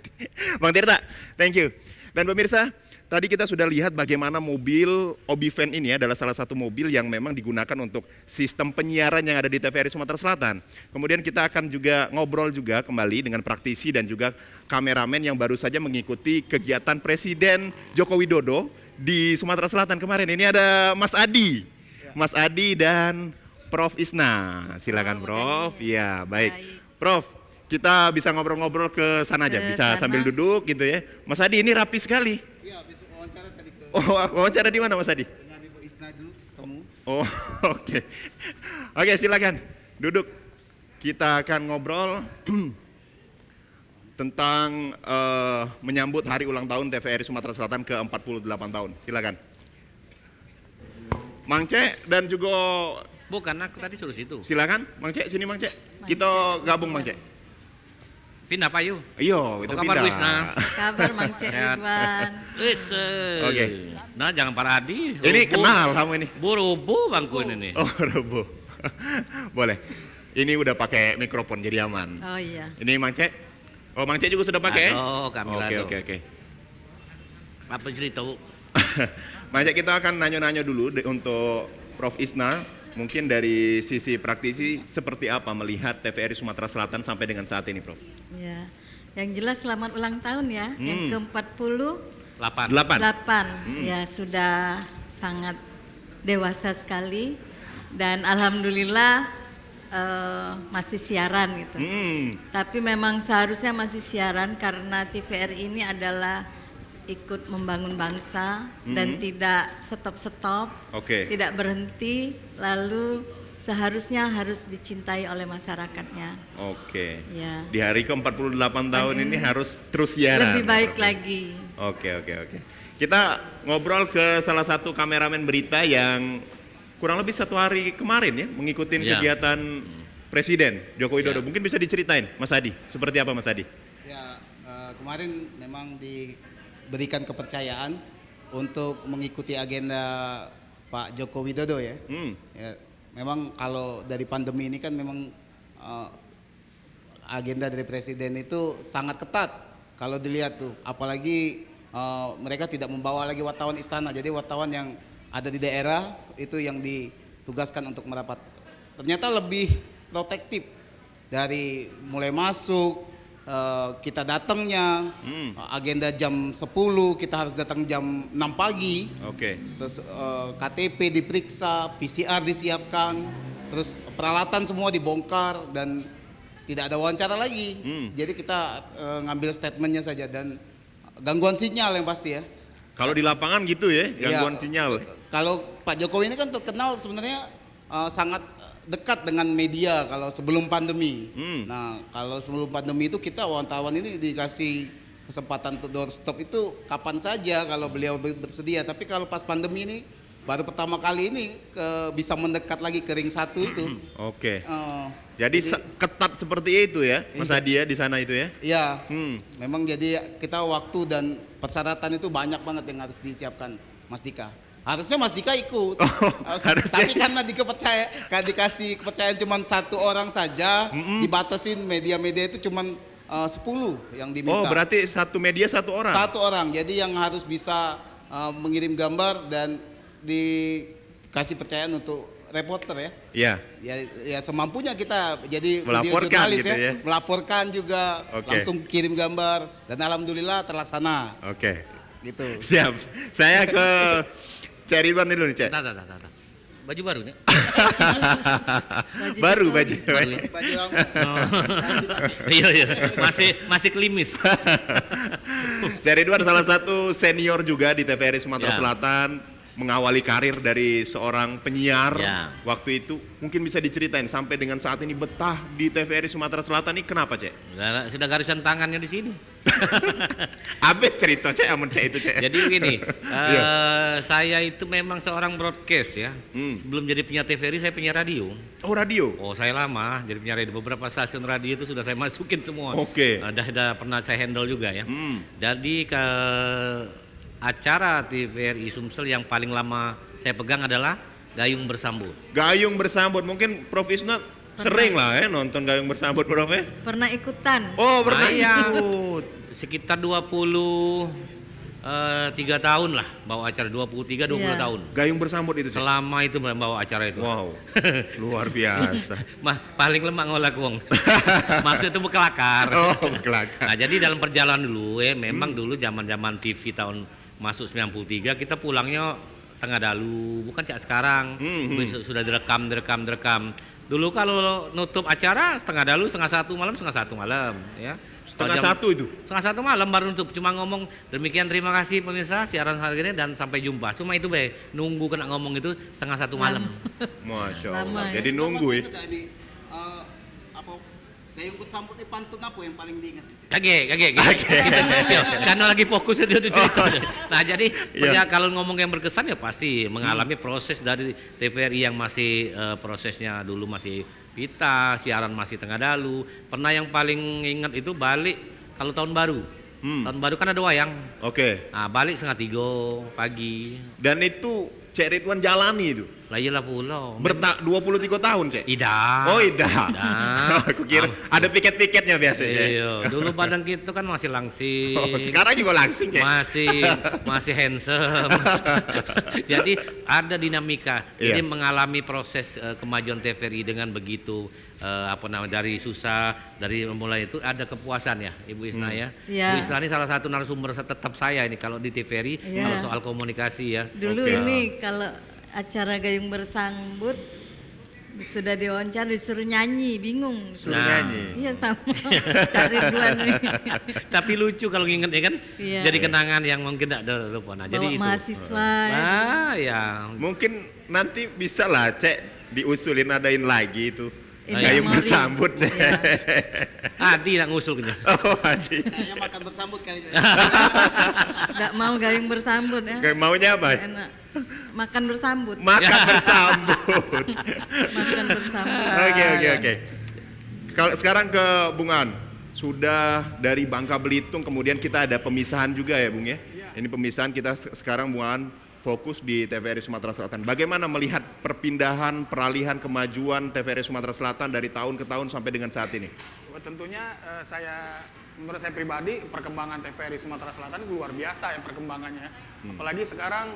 Speaker 2: Bang Tirta, thank you. Dan pemirsa, tadi kita sudah lihat bagaimana mobil Obivan ini adalah salah satu mobil yang memang digunakan untuk sistem penyiaran yang ada di TVRI Sumatera Selatan. Kemudian kita akan juga ngobrol juga kembali dengan praktisi dan juga kameramen yang baru saja mengikuti kegiatan Presiden Joko Widodo di Sumatera Selatan kemarin. Ini ada Mas Adi. Mas Adi dan Prof Isna. Silakan Prof. Iya, baik. Prof, kita bisa ngobrol-ngobrol ke sana aja, bisa sambil duduk gitu ya. Mas Adi ini rapi sekali.
Speaker 13: Iya, besok wawancara tadi ke.
Speaker 2: Oh, wawancara di mana Mas Adi?
Speaker 13: Dengan Ibu Isna dulu ketemu.
Speaker 2: Oh, oke. Oke, silakan duduk. Kita akan ngobrol tentang menyambut hari ulang tahun TVRI Sumatera Selatan ke 48 tahun. Silakan. Mang Cek dan juga
Speaker 3: Bukan, aku tadi suruh situ.
Speaker 2: silakan, Mang Cek, sini Mang Cek. Kita gabung Mang Cek.
Speaker 3: Pindah Pak Yu.
Speaker 2: Iya, kita
Speaker 3: kabar
Speaker 2: pindah.
Speaker 3: Wisna?
Speaker 8: Kabar Mang Cek Ridwan.
Speaker 2: Oke.
Speaker 3: Nah, jangan Pak Adi.
Speaker 2: Ini kenal kamu ini.
Speaker 3: Rubuh bangku ini nih.
Speaker 2: Oh, Robo. Boleh. Ini udah pakai mikrofon jadi aman.
Speaker 8: Oh iya.
Speaker 2: Ini Mang Cek. Oh, Mang Cek juga sudah pakai?
Speaker 3: Oh, Kamila tuh.
Speaker 2: Oke.
Speaker 3: Apa cerita?
Speaker 2: Mang Cek, kita akan nanya-nanya dulu untuk Prof Isna. Mungkin dari sisi praktisi seperti apa melihat TVRI Sumatera Selatan sampai dengan saat ini, Prof?
Speaker 8: Ya. Yang jelas selamat ulang tahun ya. Yang ke-48.
Speaker 2: 8.
Speaker 8: Ya, sudah sangat dewasa sekali dan alhamdulillah masih siaran gitu. Tapi memang seharusnya masih siaran karena TVRI ini adalah ikut membangun bangsa dan tidak stop-stop, tidak berhenti, lalu seharusnya harus dicintai oleh masyarakatnya.
Speaker 2: Oke.
Speaker 8: Ya.
Speaker 2: Di hari ke-48 tahun ini harus terus siaran.
Speaker 8: Lebih baik lagi.
Speaker 2: Oke. Kita ngobrol ke salah satu kameramen berita yang kurang lebih 1 hari kemarin ya mengikuti kegiatan Presiden Joko Widodo. Mungkin bisa diceritain, Mas Adi, seperti apa Mas Adi?
Speaker 13: Ya, kemarin memang diberikan kepercayaan untuk mengikuti agenda Pak Joko Widodo ya. Ya, memang kalau dari pandemi ini kan memang agenda dari Presiden itu sangat ketat. Kalau dilihat tuh, apalagi mereka tidak membawa lagi wartawan istana. Jadi wartawan yang ada di daerah itu yang ditugaskan untuk merapat. Ternyata lebih protektif dari mulai masuk. Kita datangnya agenda jam 10, kita harus datang jam 6 pagi. Terus KTP diperiksa, PCR disiapkan, terus peralatan semua dibongkar dan tidak ada wawancara lagi. Jadi kita ngambil statementnya saja dan gangguan sinyal yang pasti ya.
Speaker 2: Kalau di lapangan gitu ya, gangguan sinyal.
Speaker 13: Kalau Pak Jokowi ini kan terkenal sebenarnya sangat dekat dengan media kalau sebelum pandemi. Nah, kalau sebelum pandemi itu kita wartawan ini dikasih kesempatan untuk doorstop itu kapan saja kalau beliau bersedia. Tapi kalau pas pandemi ini baru pertama kali ini bisa mendekat lagi ke ring 1 itu. Jadi ketat seperti itu ya, Mas Adi ya di sana itu ya? Iya. Memang jadi kita waktu dan persyaratan itu banyak banget yang harus disiapkan, Mas Dika. Harusnya Mas Dika ikut. Tapi karena dikasih kepercayaan cuma 1 orang saja, dibatasin media-media itu cuma 10 yang diminta.
Speaker 2: Oh, berarti satu media 1 orang?
Speaker 13: 1 orang, jadi yang harus bisa mengirim gambar dan dikasih percayaan untuk reporter ya.
Speaker 2: Iya.
Speaker 13: Ya semampunya kita jadi
Speaker 2: melaporkan
Speaker 13: jurnalis
Speaker 2: gitu ya.
Speaker 13: Melaporkan juga, langsung kirim gambar dan alhamdulillah terlaksana.
Speaker 2: Oke.
Speaker 13: Gitu.
Speaker 2: Siap. Saya ke Cek Ridwan dulu nih, Cek.
Speaker 3: Baju baru nih.
Speaker 2: Baru baju.
Speaker 13: Baju rambut.
Speaker 3: Iya. Masih klimis.
Speaker 2: Cek Ridwan salah satu senior juga di TVRI Sumatera Selatan, mengawali karir dari seorang penyiar waktu itu. Mungkin bisa diceritain sampai dengan saat ini betah di TVRI Sumatera Selatan ini kenapa, Cek?
Speaker 3: Sudah garisan tangannya di sini.
Speaker 2: Abis cerita, Cek, amun Cek itu, Cek.
Speaker 3: Jadi begini, saya itu memang seorang broadcast ya. Sebelum jadi penyiar TVRI saya penyiar radio.
Speaker 2: Oh, radio?
Speaker 3: Oh, saya lama jadi penyiar radio. Beberapa stasiun radio itu sudah saya masukin semua.
Speaker 2: Oke.
Speaker 3: Dah pernah saya handle juga ya. Jadi ke acara TVRI Sumsel yang paling lama saya pegang adalah Gayung Bersambut.
Speaker 2: Gayung Bersambut, mungkin Prof Isna sering lah ya nonton Gayung Bersambut, Prof ya?
Speaker 8: Pernah ikutan.
Speaker 2: Oh, pernah
Speaker 3: ikut. Sekitar 23 tahun lah bawa acara, 23-20 tahun.
Speaker 2: Gayung Bersambut itu, Cek?
Speaker 3: Selama itu bawa acara itu.
Speaker 2: Wow, luar biasa.
Speaker 3: Paling lemah ngolak uang. Maksud itu bekelakar.
Speaker 2: Oh, bekelakar.
Speaker 3: Nah, jadi dalam perjalanan dulu memang dulu zaman-zaman TV tahun masuk 93 kita pulangnya tengah dalu, bukan kayak sekarang. Sudah direkam. Dulu kalau nutup acara setengah dalu, setengah satu malam ya.
Speaker 2: Setengah satu
Speaker 3: malam baru nutup, cuma ngomong demikian, terima kasih pemirsa siaran hari ini dan sampai jumpa. Cuma itu nunggu kena ngomong itu setengah satu malam.
Speaker 2: Masya Allah. Jadi nunggu ya.
Speaker 13: Gayung Bersambut itu pantun apa yang paling diingat?
Speaker 3: Kagak. Karena lagi fokus itu cerita. Nah, jadi kalau ngomong yang berkesan ya pasti mengalami proses dari TVRI yang masih prosesnya dulu masih pita, siaran masih tengah dalu. Pernah yang paling ingat itu balik kalau tahun baru. Tahun baru kan ada wayang.
Speaker 2: Oke.
Speaker 3: Nah, balik 2:30 pagi.
Speaker 2: Dan itu Cek Ridwan jalani itu?
Speaker 3: Lah iyalah pulau.
Speaker 2: 23 tahun, Cek?
Speaker 3: Idah.
Speaker 2: Oh, idah. Aku kira ada piket-piketnya biasanya.
Speaker 3: Iya, dulu badan kita kan masih langsing.
Speaker 2: Oh, sekarang juga langsing, Cek?
Speaker 3: Masih handsome. Jadi ada dinamika. Jadi mengalami proses kemajuan TVRI dengan begitu dari susah, dari mulai itu ada kepuasan ya, Ibu Isna ya. Ibu Isna ini salah satu narasumber tetap saya ini kalau di TVRI kalau soal komunikasi ya.
Speaker 8: Dulu ini kalau acara Gayung Bersambut sudah diwawancara disuruh nyanyi, bingung.
Speaker 2: Suruh nyanyi.
Speaker 8: Iya sama. Cari duluan nih.
Speaker 3: Tapi lucu kalau nginget ya kan. Iya. Jadi kenangan yang mungkin tidak ada lupa. Nah, jadi itu.
Speaker 8: Mahasiswa.
Speaker 2: Ya. Mungkin nanti bisa lah, Cek, diusulin adain lagi itu.
Speaker 8: Gayung
Speaker 2: Bersambut.
Speaker 8: Iya.
Speaker 3: Adi nak ngusul kena.
Speaker 2: Oh, Adi.
Speaker 13: Kayaknya makan bersambut kali ini.
Speaker 8: Enggak mau Gayung Bersambut ya.
Speaker 2: Maunya apa?
Speaker 8: Enak. Makan bersambut.
Speaker 2: Makan bersambut.
Speaker 8: Makan bersambut.
Speaker 2: Oke. Kalau sekarang ke Bung An. Sudah dari Bangka Belitung, kemudian kita ada pemisahan juga ya, Bung ya. Ini pemisahan kita sekarang Bung An fokus di TVRI Sumatera Selatan. Bagaimana melihat perpindahan, peralihan, kemajuan TVRI Sumatera Selatan dari tahun ke tahun sampai dengan saat ini?
Speaker 5: Tentunya menurut saya pribadi perkembangan TVRI Sumatera Selatan itu luar biasa ya perkembangannya. Apalagi sekarang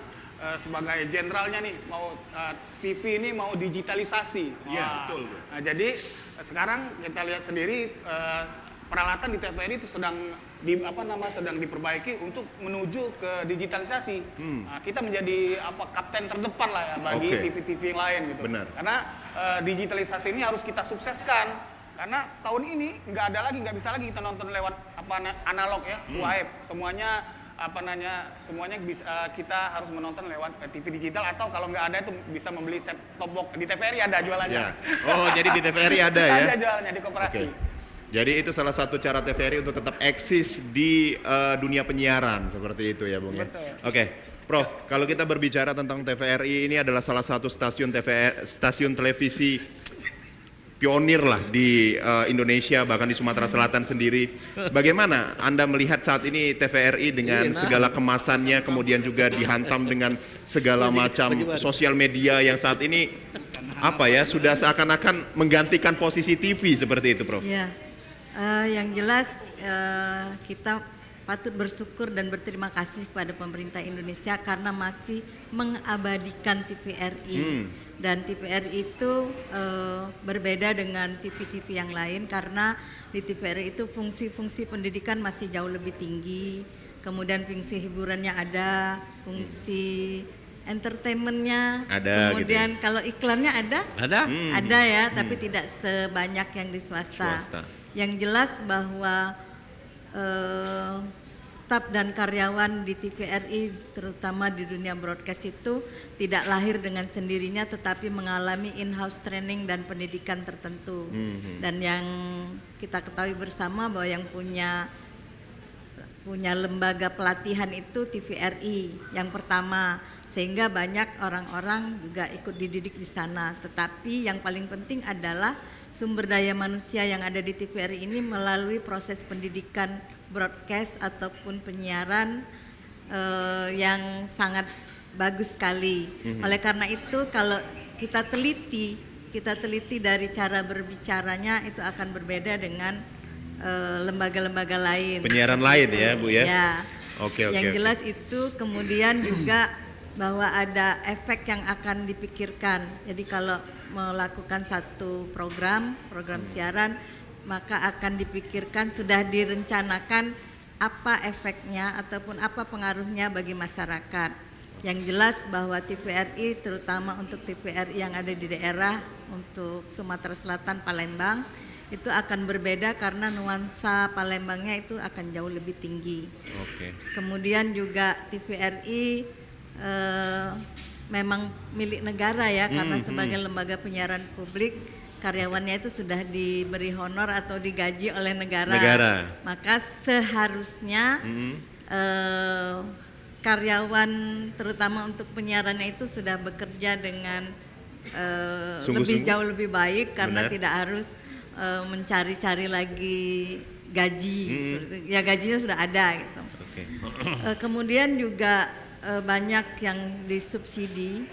Speaker 5: sebagai jenderalnya nih mau TV ini mau digitalisasi.
Speaker 2: Iya, betul.
Speaker 5: Nah, jadi sekarang kita lihat sendiri peralatan di TVRI itu sedang diperbaiki untuk menuju ke digitalisasi. Nah, kita menjadi kapten terdepan lah ya bagi TV-TV yang lain gitu.
Speaker 2: Benar.
Speaker 5: Karena digitalisasi ini harus kita sukseskan. Karena tahun ini nggak bisa lagi kita nonton lewat analog ya, web. Semuanya bisa kita harus menonton lewat TV digital atau kalau nggak ada itu bisa membeli set top box di TVRI ada jualannya.
Speaker 2: Ya. Oh, jadi di TVRI ada ya?
Speaker 5: Ada jualannya di koperasi.
Speaker 2: Jadi itu salah satu cara TVRI untuk tetap eksis di dunia penyiaran seperti itu ya, Bung ya. Oke. Prof, kalau kita berbicara tentang TVRI ini adalah salah satu stasiun televisi pionir lah di Indonesia, bahkan di Sumatera Selatan sendiri. Bagaimana Anda melihat saat ini TVRI dengan segala kemasannya, kemudian juga dihantam dengan segala macam sosial media yang saat ini sudah seakan-akan menggantikan posisi TV seperti itu, Prof?
Speaker 8: Ya, yang jelas kita patut bersyukur dan berterima kasih kepada pemerintah Indonesia karena masih mengabadikan TVRI. Dan TVRI itu berbeda dengan TV-TV yang lain karena di TVRI itu fungsi-fungsi pendidikan masih jauh lebih tinggi, kemudian fungsi hiburannya ada, fungsi entertainmentnya ada, kemudian gitu. Kalau iklannya ada ya, tapi tidak sebanyak yang di swasta. Yang jelas bahwa staf dan karyawan di TVRI terutama di dunia broadcast itu tidak lahir dengan sendirinya, tetapi mengalami in-house training dan pendidikan tertentu. Dan yang kita ketahui bersama bahwa yang punya lembaga pelatihan itu TVRI yang pertama, sehingga banyak orang-orang juga ikut dididik di sana. Tetapi yang paling penting adalah sumber daya manusia yang ada di TVRI ini melalui proses pendidikan broadcast ataupun penyiaran yang sangat bagus sekali. Oleh karena itu kalau kita teliti dari cara berbicaranya itu akan berbeda dengan lembaga-lembaga lain.
Speaker 2: Penyiaran lain ya, Bu ya?
Speaker 8: Ya.
Speaker 2: Oke.
Speaker 8: Yang jelas itu kemudian juga bahwa ada efek yang akan dipikirkan. Jadi kalau melakukan satu program siaran, maka akan dipikirkan, sudah direncanakan apa efeknya ataupun apa pengaruhnya bagi masyarakat. Yang jelas bahwa TVRI, terutama untuk TVRI yang ada di daerah, untuk Sumatera Selatan, Palembang, itu akan berbeda karena nuansa Palembangnya itu akan jauh lebih tinggi. Kemudian juga TVRI memang milik negara ya, karena sebagai lembaga penyiaran publik, karyawannya itu sudah diberi honor atau digaji oleh negara. Maka seharusnya karyawan terutama untuk penyiarannya itu sudah bekerja dengan jauh lebih baik karena tidak harus mencari-cari lagi gaji. Ya gajinya sudah ada gitu. Kemudian juga banyak yang disubsidi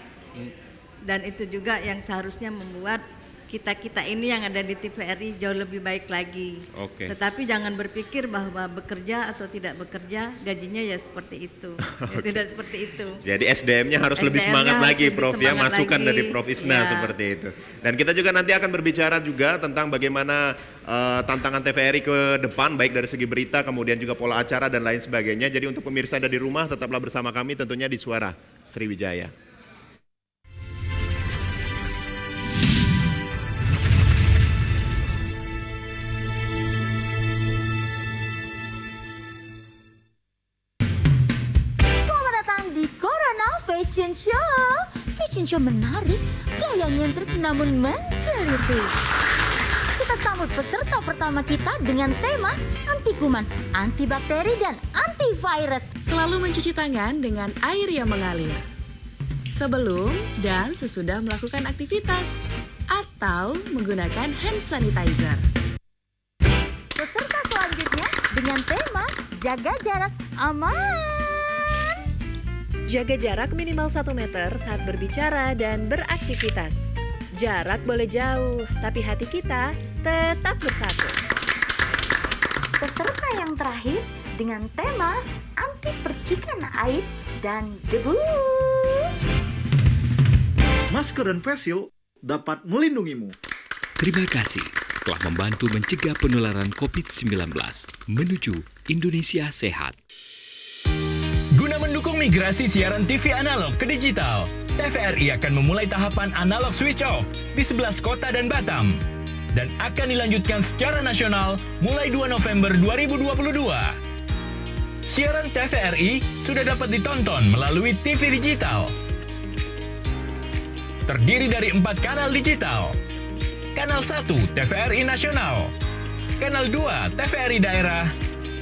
Speaker 8: dan itu juga yang seharusnya membuat kita ini yang ada di TVRI jauh lebih baik lagi. Tetapi jangan berpikir bahwa bekerja atau tidak bekerja gajinya ya seperti itu. Ya, tidak seperti itu.
Speaker 2: Jadi SDM-nya harus lebih semangat lagi, Prof ya, masukan dari Prof Isna seperti itu. Dan kita juga nanti akan berbicara juga tentang bagaimana tantangan TVRI ke depan, baik dari segi berita, kemudian juga pola acara dan lain sebagainya. Jadi untuk pemirsa Anda di rumah tetaplah bersama kami tentunya di Suara Sriwijaya.
Speaker 14: Fashion show menarik, gaya nyentrik namun mengkritik. Kita sambut peserta pertama kita dengan tema anti kuman, antibakteri dan antivirus.
Speaker 15: Selalu mencuci tangan dengan air yang mengalir sebelum dan sesudah melakukan aktivitas atau menggunakan hand sanitizer.
Speaker 14: Peserta selanjutnya dengan tema jaga jarak aman.
Speaker 16: Jaga jarak minimal 1 meter saat berbicara dan beraktivitas. Jarak boleh jauh, tapi hati kita tetap bersatu.
Speaker 14: Peserta yang terakhir dengan tema anti percikan air dan debu.
Speaker 17: Masker dan face shield dapat melindungimu.
Speaker 18: Terima kasih telah membantu mencegah penularan COVID-19 menuju Indonesia sehat.
Speaker 19: Guna mendukung migrasi siaran TV analog ke digital, TVRI akan memulai tahapan analog switch off di 11 kota dan Batam dan akan dilanjutkan secara nasional mulai 2 November 2022. Siaran TVRI sudah dapat ditonton melalui TV digital. Terdiri dari 4 kanal digital. Kanal 1 TVRI Nasional, Kanal 2 TVRI Daerah,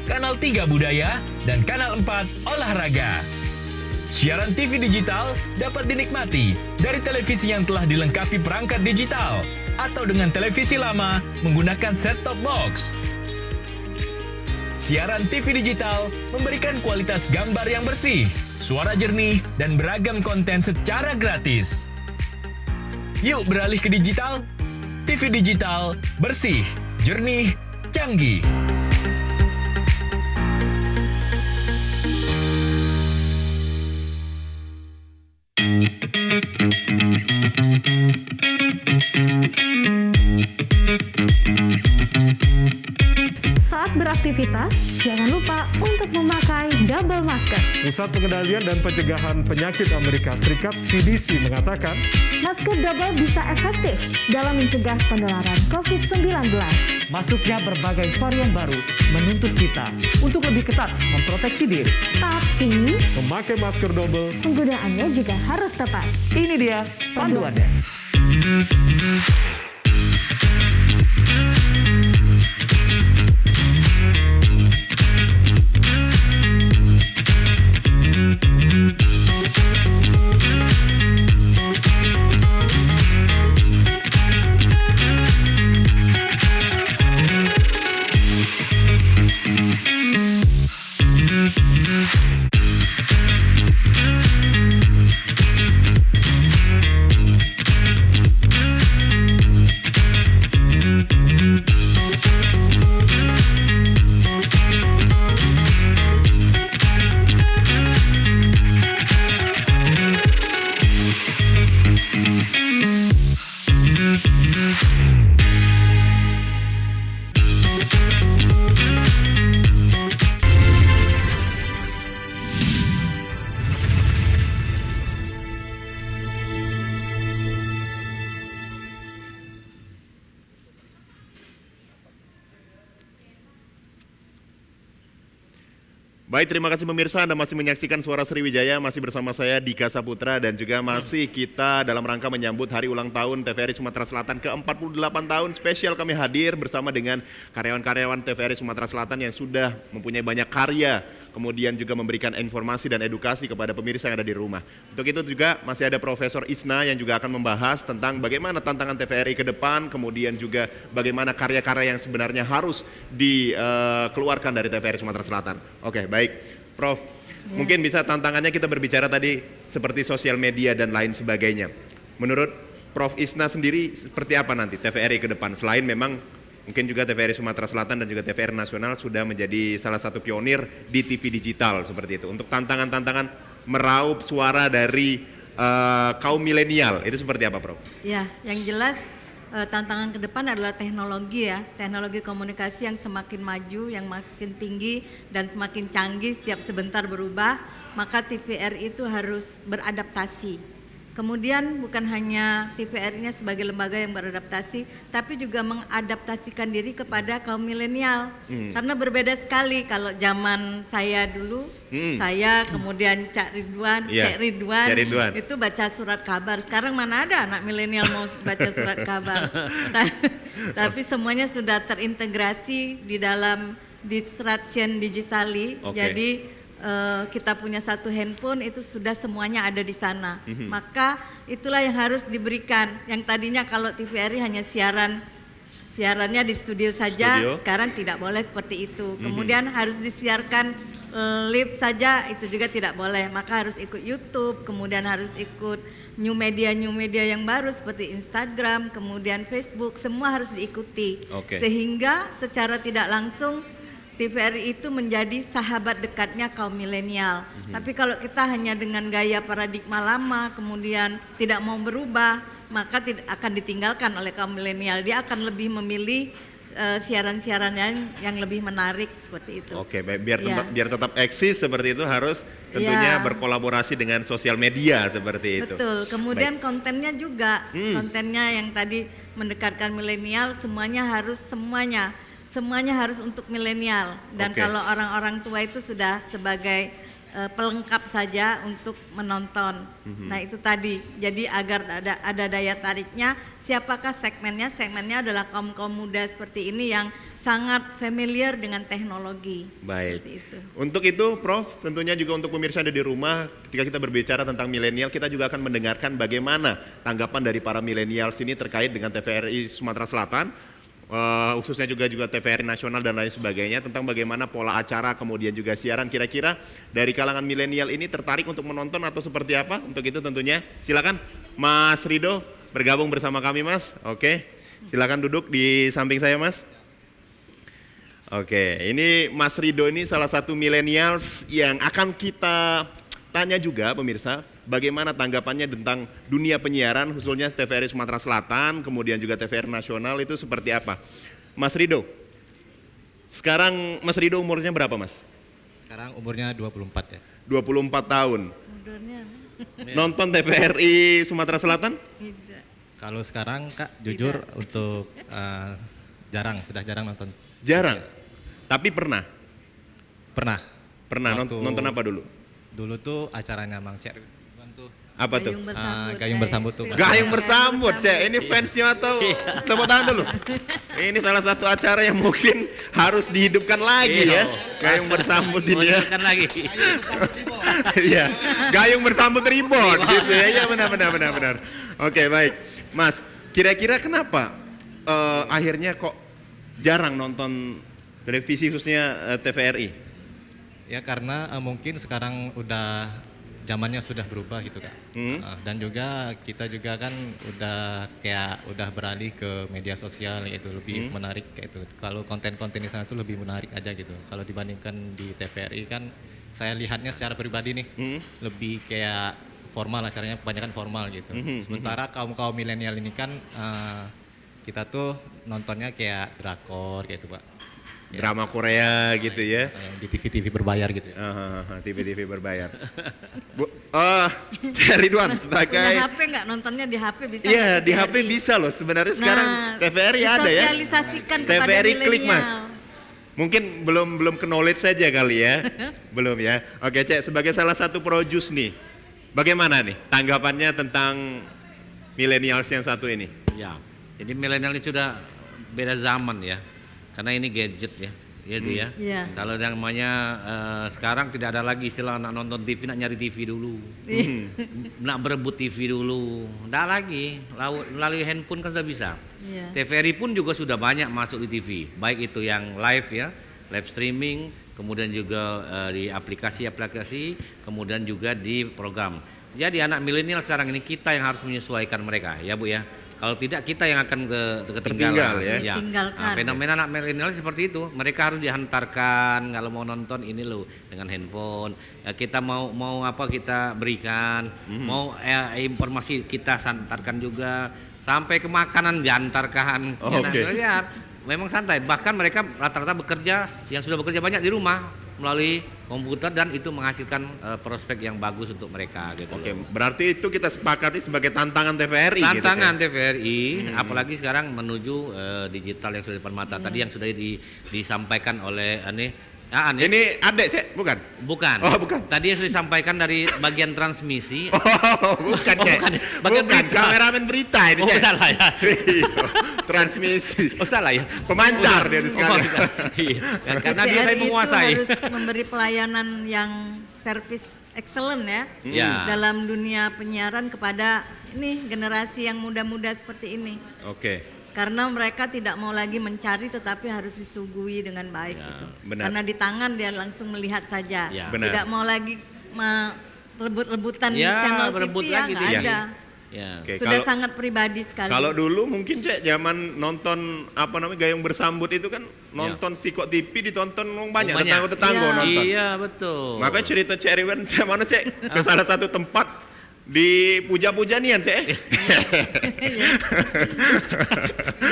Speaker 19: Kanal 3 Budaya, dan Kanal 4 Olahraga. Siaran TV digital dapat dinikmati dari televisi yang telah dilengkapi perangkat digital, atau dengan televisi lama menggunakan set-top box. Siaran TV digital memberikan kualitas gambar yang bersih, suara jernih, dan beragam konten secara gratis. Yuk beralih ke digital. TV digital, bersih, jernih, canggih.
Speaker 20: Saat beraktivitas, jangan lupa untuk memakai double masker.
Speaker 21: Pusat Pengendalian dan Pencegahan Penyakit Amerika Serikat (CDC) mengatakan,
Speaker 20: masker double bisa efektif dalam mencegah penularan COVID-19.
Speaker 22: Masuknya berbagai varian baru menuntut kita untuk lebih ketat memproteksi diri.
Speaker 20: Tapi,
Speaker 21: memakai masker double,
Speaker 20: penggunaannya juga harus tepat.
Speaker 22: Ini dia panduannya.
Speaker 2: Baik, terima kasih pemirsa, Anda masih menyaksikan Suara Sriwijaya, masih bersama saya Dika Saputra, dan juga masih kita dalam rangka menyambut hari ulang tahun TVRI Sumatera Selatan ke-48 tahun. Spesial kami hadir bersama dengan karyawan-karyawan TVRI Sumatera Selatan yang sudah mempunyai banyak karya, kemudian juga memberikan informasi dan edukasi kepada pemirsa yang ada di rumah. Untuk itu juga masih ada Profesor Isna yang juga akan membahas tentang bagaimana tantangan TVRI ke depan, kemudian juga bagaimana karya-karya yang sebenarnya harus dikeluarkan dari TVRI Sumatera Selatan. Oke, baik. Prof, mungkin bisa tantangannya kita berbicara tadi seperti sosial media dan lain sebagainya. Menurut Prof Isna sendiri seperti apa nanti TVRI ke depan? Selain memang mungkin juga TVRI Sumatera Selatan dan juga TVRI Nasional sudah menjadi salah satu pionir di TV digital seperti itu. Untuk tantangan-tantangan meraup suara dari kaum milenial, itu seperti apa, Prof?
Speaker 8: Ya, yang jelas tantangan ke depan adalah teknologi ya, teknologi komunikasi yang semakin maju, yang makin tinggi dan semakin canggih, setiap sebentar berubah, maka TVRI itu harus beradaptasi. Kemudian bukan hanya TVRI-nya sebagai lembaga yang beradaptasi, tapi juga mengadaptasikan diri kepada kaum milenial. Karena berbeda sekali kalau zaman saya dulu, saya kemudian Cak Ridwan, Cek Ridwan, itu baca surat kabar. Sekarang mana ada anak milenial mau baca surat kabar. Tapi semuanya sudah terintegrasi di dalam disruption digitally. Jadi kita punya satu handphone, itu sudah semuanya ada di sana. Maka itulah yang harus diberikan. Yang tadinya kalau TVRI hanya siarannya di studio saja, sekarang tidak boleh seperti itu. Kemudian harus disiarkan live saja, itu juga tidak boleh. Maka harus ikut YouTube, kemudian harus ikut new media yang baru seperti Instagram, kemudian Facebook, semua harus diikuti. Sehingga secara tidak langsung TVRI itu menjadi sahabat dekatnya kaum milenial. Tapi kalau kita hanya dengan gaya paradigma lama, kemudian tidak mau berubah, maka tidak akan ditinggalkan oleh kaum milenial. Dia akan lebih memilih siaran-siaran yang lebih menarik seperti itu.
Speaker 2: Oke, baik. Biar tetap eksis seperti itu harus tentunya berkolaborasi dengan sosial media seperti itu.
Speaker 8: Betul. Kemudian kontennya juga, kontennya yang tadi mendekatkan milenial, semuanya harus untuk milenial. Dan kalau orang-orang tua itu sudah sebagai pelengkap saja untuk menonton. Nah itu tadi, jadi agar ada daya tariknya, siapakah segmennya? Segmennya adalah kaum muda seperti ini yang sangat familiar dengan teknologi.
Speaker 2: Baik.
Speaker 8: Seperti itu.
Speaker 2: Untuk itu Prof, tentunya juga untuk pemirsa yang ada di rumah, ketika kita berbicara tentang milenial, kita juga akan mendengarkan bagaimana tanggapan dari para milenial sini terkait dengan TVRI Sumatera Selatan, khususnya juga TVRI nasional dan lain sebagainya, tentang bagaimana pola acara kemudian juga siaran. Kira-kira dari kalangan milenial ini tertarik untuk menonton atau seperti apa? Untuk itu tentunya silakan Mas Rido bergabung bersama kami, Mas. Oke, silakan duduk di samping saya, Mas. Oke, ini Mas Rido ini salah satu milenials yang akan kita tanya juga pemirsa, bagaimana tanggapannya tentang dunia penyiaran khususnya TVRI Sumatera Selatan, kemudian juga TVRI Nasional itu seperti apa. Mas Rido, sekarang Mas Rido umurnya berapa, Mas?
Speaker 1: Sekarang umurnya 24 ya.
Speaker 2: 24 tahun. Nonton TVRI Sumatera Selatan?
Speaker 8: Tidak.
Speaker 1: Kalau sekarang Kak, jujur untuk sudah jarang nonton.
Speaker 2: Jarang? Tapi pernah?
Speaker 1: Pernah.
Speaker 2: Pernah, nonton apa dulu?
Speaker 1: Dulu tuh acaranya Mang Cek.
Speaker 2: Apa tuh?
Speaker 1: Gayung bersambut tuh.
Speaker 2: Gayung bersambut, Cek. Ini fansnya atau tepuk tangan dulu. Ini salah satu acara yang mungkin harus dihidupkan lagi ya. Gayung bersambut ini ya.
Speaker 3: Hidupkan lagi.
Speaker 2: Iya. Gayung bersambut reborn gitu ya. Ya benar. Oke, baik. Mas, kira-kira kenapa akhirnya kok jarang nonton televisi khususnya TVRI?
Speaker 1: Ya karena mungkin sekarang udah zamannya sudah berubah gitu Kak. Dan juga kita juga kan udah beralih ke media sosial gitu, lebih menarik kayak itu. Kalau konten-konten di sana tuh lebih menarik aja gitu. Kalau dibandingkan di TVRI kan saya lihatnya secara pribadi nih lebih kayak formal, acaranya kebanyakan formal gitu. Sementara kaum milenial ini kan kita tuh nontonnya kayak drakor gitu Pak.
Speaker 2: Drama Korea gitu ya.
Speaker 1: Di TV-TV berbayar gitu ya.
Speaker 2: TV-TV berbayar. Ridwan sebagai
Speaker 8: punya HP nggak, nontonnya di HP bisa?
Speaker 2: Iya, di HP bisa loh sebenarnya sekarang. TVRI ada ya.
Speaker 8: Disosialisasikan kepada
Speaker 2: TVRI
Speaker 8: milenial.
Speaker 2: Klik, Mas. Mungkin belum ke knowledge saja kali ya. Belum ya. Oke, Cek, sebagai salah satu produce nih. Bagaimana nih tanggapannya tentang millennials yang satu ini?
Speaker 3: Ya. Jadi milenial ini sudah beda zaman ya. Karena ini gadget ya, gitu ya.
Speaker 8: Yeah.
Speaker 3: Kalau yang namanya sekarang tidak ada lagi istilah nak nonton TV, nak nyari TV dulu, nak berebut TV dulu, tidak lagi. Melalui handphone kan sudah bisa.
Speaker 8: Yeah.
Speaker 3: TVRI pun juga sudah banyak masuk di TV, baik itu yang live ya, live streaming, kemudian juga di aplikasi-aplikasi, kemudian juga di program. Jadi anak milenial sekarang ini kita yang harus menyesuaikan mereka, ya Bu ya. Kalau tidak kita yang akan ketinggalan ya. Fenomena anak milenial seperti itu, mereka harus dihantarkan kalau mau nonton ini loh dengan handphone. Ya, kita mau apa kita berikan, mau informasi kita santarkan juga, sampai ke makanan diantarkan. Ya, memang santai. Bahkan mereka rata-rata bekerja yang sudah bekerja banyak di rumah melalui komputer dan itu menghasilkan prospek yang bagus untuk mereka gitu.
Speaker 2: Oke, berarti itu kita sepakati sebagai tantangan TVRI.
Speaker 3: Tantangan
Speaker 2: gitu,
Speaker 3: TVRI, apalagi sekarang menuju digital yang sudah depan mata. Tadi yang sudah disampaikan oleh
Speaker 2: Ini adek sih, bukan?
Speaker 3: Bukan.
Speaker 2: Oh, bukan.
Speaker 3: Tadi yang sudah disampaikan dari bagian transmisi.
Speaker 2: Bukan, Cek.
Speaker 3: Bagian berita.
Speaker 2: Kameramen berita ini, Cek.
Speaker 3: Salah ya.
Speaker 2: Transmisi.
Speaker 3: Salah ya.
Speaker 2: Pemancar dia sekali.
Speaker 3: Karena dia menguasai.
Speaker 8: Harus memberi pelayanan yang service excellent ya. Dalam dunia penyiaran kepada generasi yang muda-muda seperti ini.
Speaker 2: Oke.
Speaker 8: Karena mereka tidak mau lagi mencari tetapi harus disuguhi dengan baik gitu.
Speaker 2: Benar.
Speaker 8: Karena di tangan dia langsung melihat saja.
Speaker 2: Benar.
Speaker 8: Tidak mau lagi rebut-rebutan channel TV yang nggak ada.
Speaker 2: Oke,
Speaker 8: Sudah sangat pribadi sekali.
Speaker 2: Kalau dulu mungkin Cek zaman nonton Gayung Bersambut itu kan nonton Sikok TV ditonton banyak tetangga nonton.
Speaker 3: Iya betul.
Speaker 2: Makanya cerita Cek Riwan mana Cek ke salah satu tempat di puja-puja nian Cek.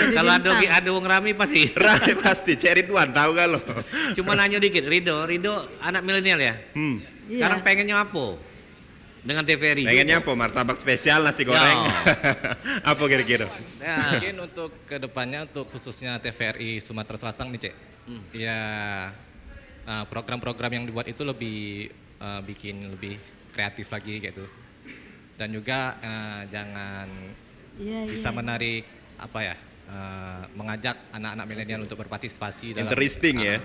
Speaker 3: Kalau ada wong rame pasti.
Speaker 2: Rame pasti, Cek Ridwan tahu gak lo?
Speaker 3: Cuma nanya dikit, Rido anak milenial ya? Sekarang pengennya apa? Dengan TVRI.
Speaker 2: Pengennya apa? Martabak spesial, nasi goreng. Apa kira-kira?
Speaker 1: Mungkin untuk kedepannya untuk khususnya TVRI Sumatera Selatan nih Cek. Ya program-program yang dibuat itu lebih bikin lebih kreatif lagi gitu. Dan juga jangan bisa menarik mengajak anak-anak milenial untuk berpartisipasi dalam
Speaker 2: interesting ya.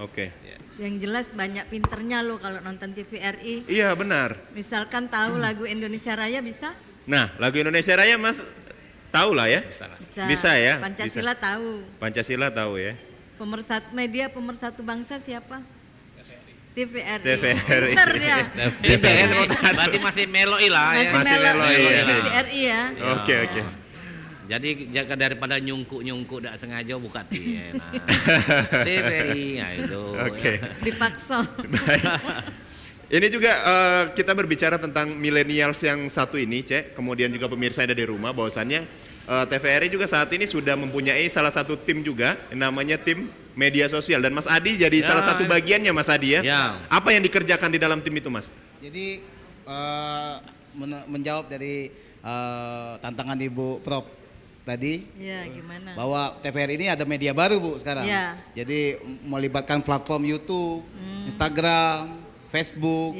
Speaker 2: Oke.
Speaker 8: Yang jelas banyak pinternya lo kalau nonton TVRI.
Speaker 2: Iya benar.
Speaker 8: Misalkan tahu lagu Indonesia Raya bisa?
Speaker 2: Nah, lagu Indonesia Raya Mas tahu lah ya? Bisa ya?
Speaker 8: Pancasila
Speaker 2: bisa.
Speaker 8: Tahu.
Speaker 2: Pancasila tahu ya.
Speaker 8: Pemersatu bangsa siapa? TVRI.
Speaker 2: Pinter
Speaker 8: ya.
Speaker 3: Berarti masih meloi lah.
Speaker 2: Masih meloi ya.
Speaker 8: TVRI ya.
Speaker 2: Oke.
Speaker 3: Jadi jaga daripada nyungkuk tidak sengaja buka TVRI itu.
Speaker 2: Oke.
Speaker 8: Dipaksa.
Speaker 2: Ini juga kita berbicara tentang millennials yang satu ini, Cek. Kemudian juga pemirsa yang ada di rumah, bahwasannya TVRI juga saat ini sudah mempunyai salah satu tim juga, namanya tim media sosial. Dan Mas Adi jadi salah satu bagiannya, Mas Adi ya. Apa yang dikerjakan di dalam tim itu, Mas?
Speaker 13: Jadi menjawab dari tantangan Ibu Prof tadi,
Speaker 8: gimana?
Speaker 13: bahwa TVRI ini ada media baru Bu sekarang. Jadi melibatkan platform YouTube, Instagram, Facebook,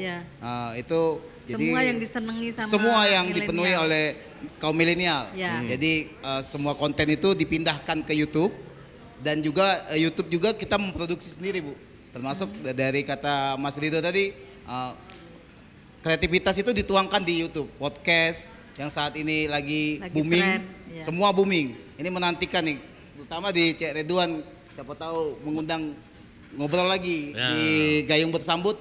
Speaker 13: itu
Speaker 8: semua
Speaker 13: jadi
Speaker 8: yang disenangi sama
Speaker 13: semua yang
Speaker 8: milenial.
Speaker 13: dipenuhi oleh kaum milenial. Jadi semua konten itu dipindahkan ke YouTube dan juga YouTube juga kita memproduksi sendiri Bu. Termasuk dari kata Mas Rido tadi, kreativitas itu dituangkan di YouTube, podcast yang saat ini lagi booming,
Speaker 8: tren,
Speaker 13: semua booming. Ini menantikan nih, terutama di Cek Ridwan, siapa tahu mengundang ngobrol lagi di Gayung Bersambut.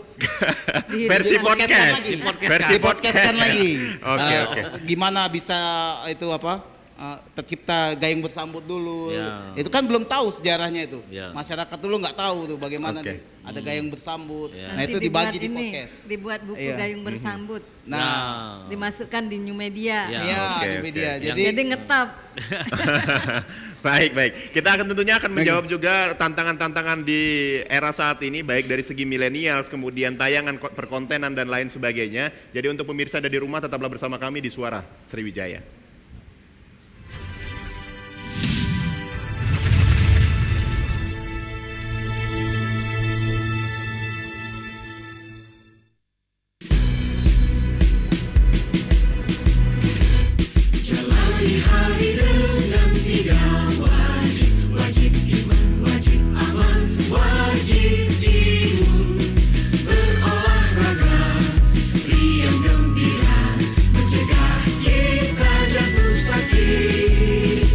Speaker 2: Versi podcast.
Speaker 13: Versi podcast kan lagi.
Speaker 2: Oke.
Speaker 13: Gimana bisa itu tercipta Gayung Bersambut dulu. Itu kan belum tahu sejarahnya itu. Masyarakat dulu nggak tahu tuh bagaimana nih ada Gayung Bersambut. Nah itu dibagi di podcast.
Speaker 8: Dibuat buku Gayung Bersambut. Nah, dimasukkan di New Media.
Speaker 13: New Media.
Speaker 8: Jadi ngetop.
Speaker 2: Baik. Kita tentunya akan menjawab juga tantangan-tantangan di era saat ini, baik dari segi millennials, kemudian tayangan perkontenan dan lain sebagainya. Jadi untuk pemirsa ada di rumah, tetaplah bersama kami di Suara Sriwijaya.
Speaker 4: Hari dengan 3 wajib iman, wajib aman, wajib imun, berolahraga, riang gembira, mencegah kita jatuh sakit,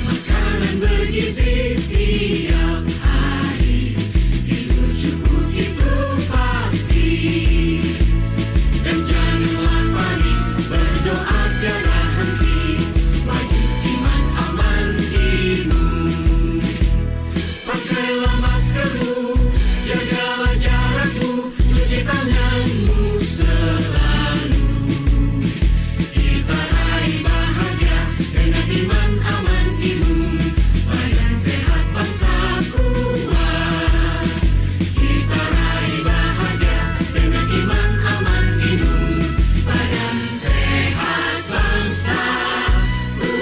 Speaker 4: makanan bergizi tiap hari, tidur cukup itu pasti, dan janganlah panik, berdoa tiada henti. Pakailah maskermu, jagalah jarakmu, cuci tanganmu selalu. Kita raih bahagia dengan iman, aman, imun, badan sehat, bangsa kuat. Kita raih bahagia dengan iman, aman, imun, badan sehat, bangsa kuat.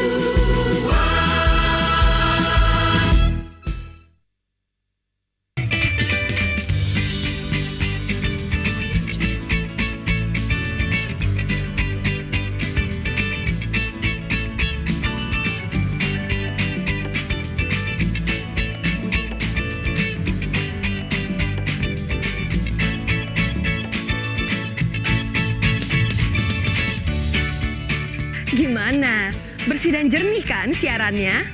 Speaker 16: Gimana? Bersih dan jernih kan siarannya?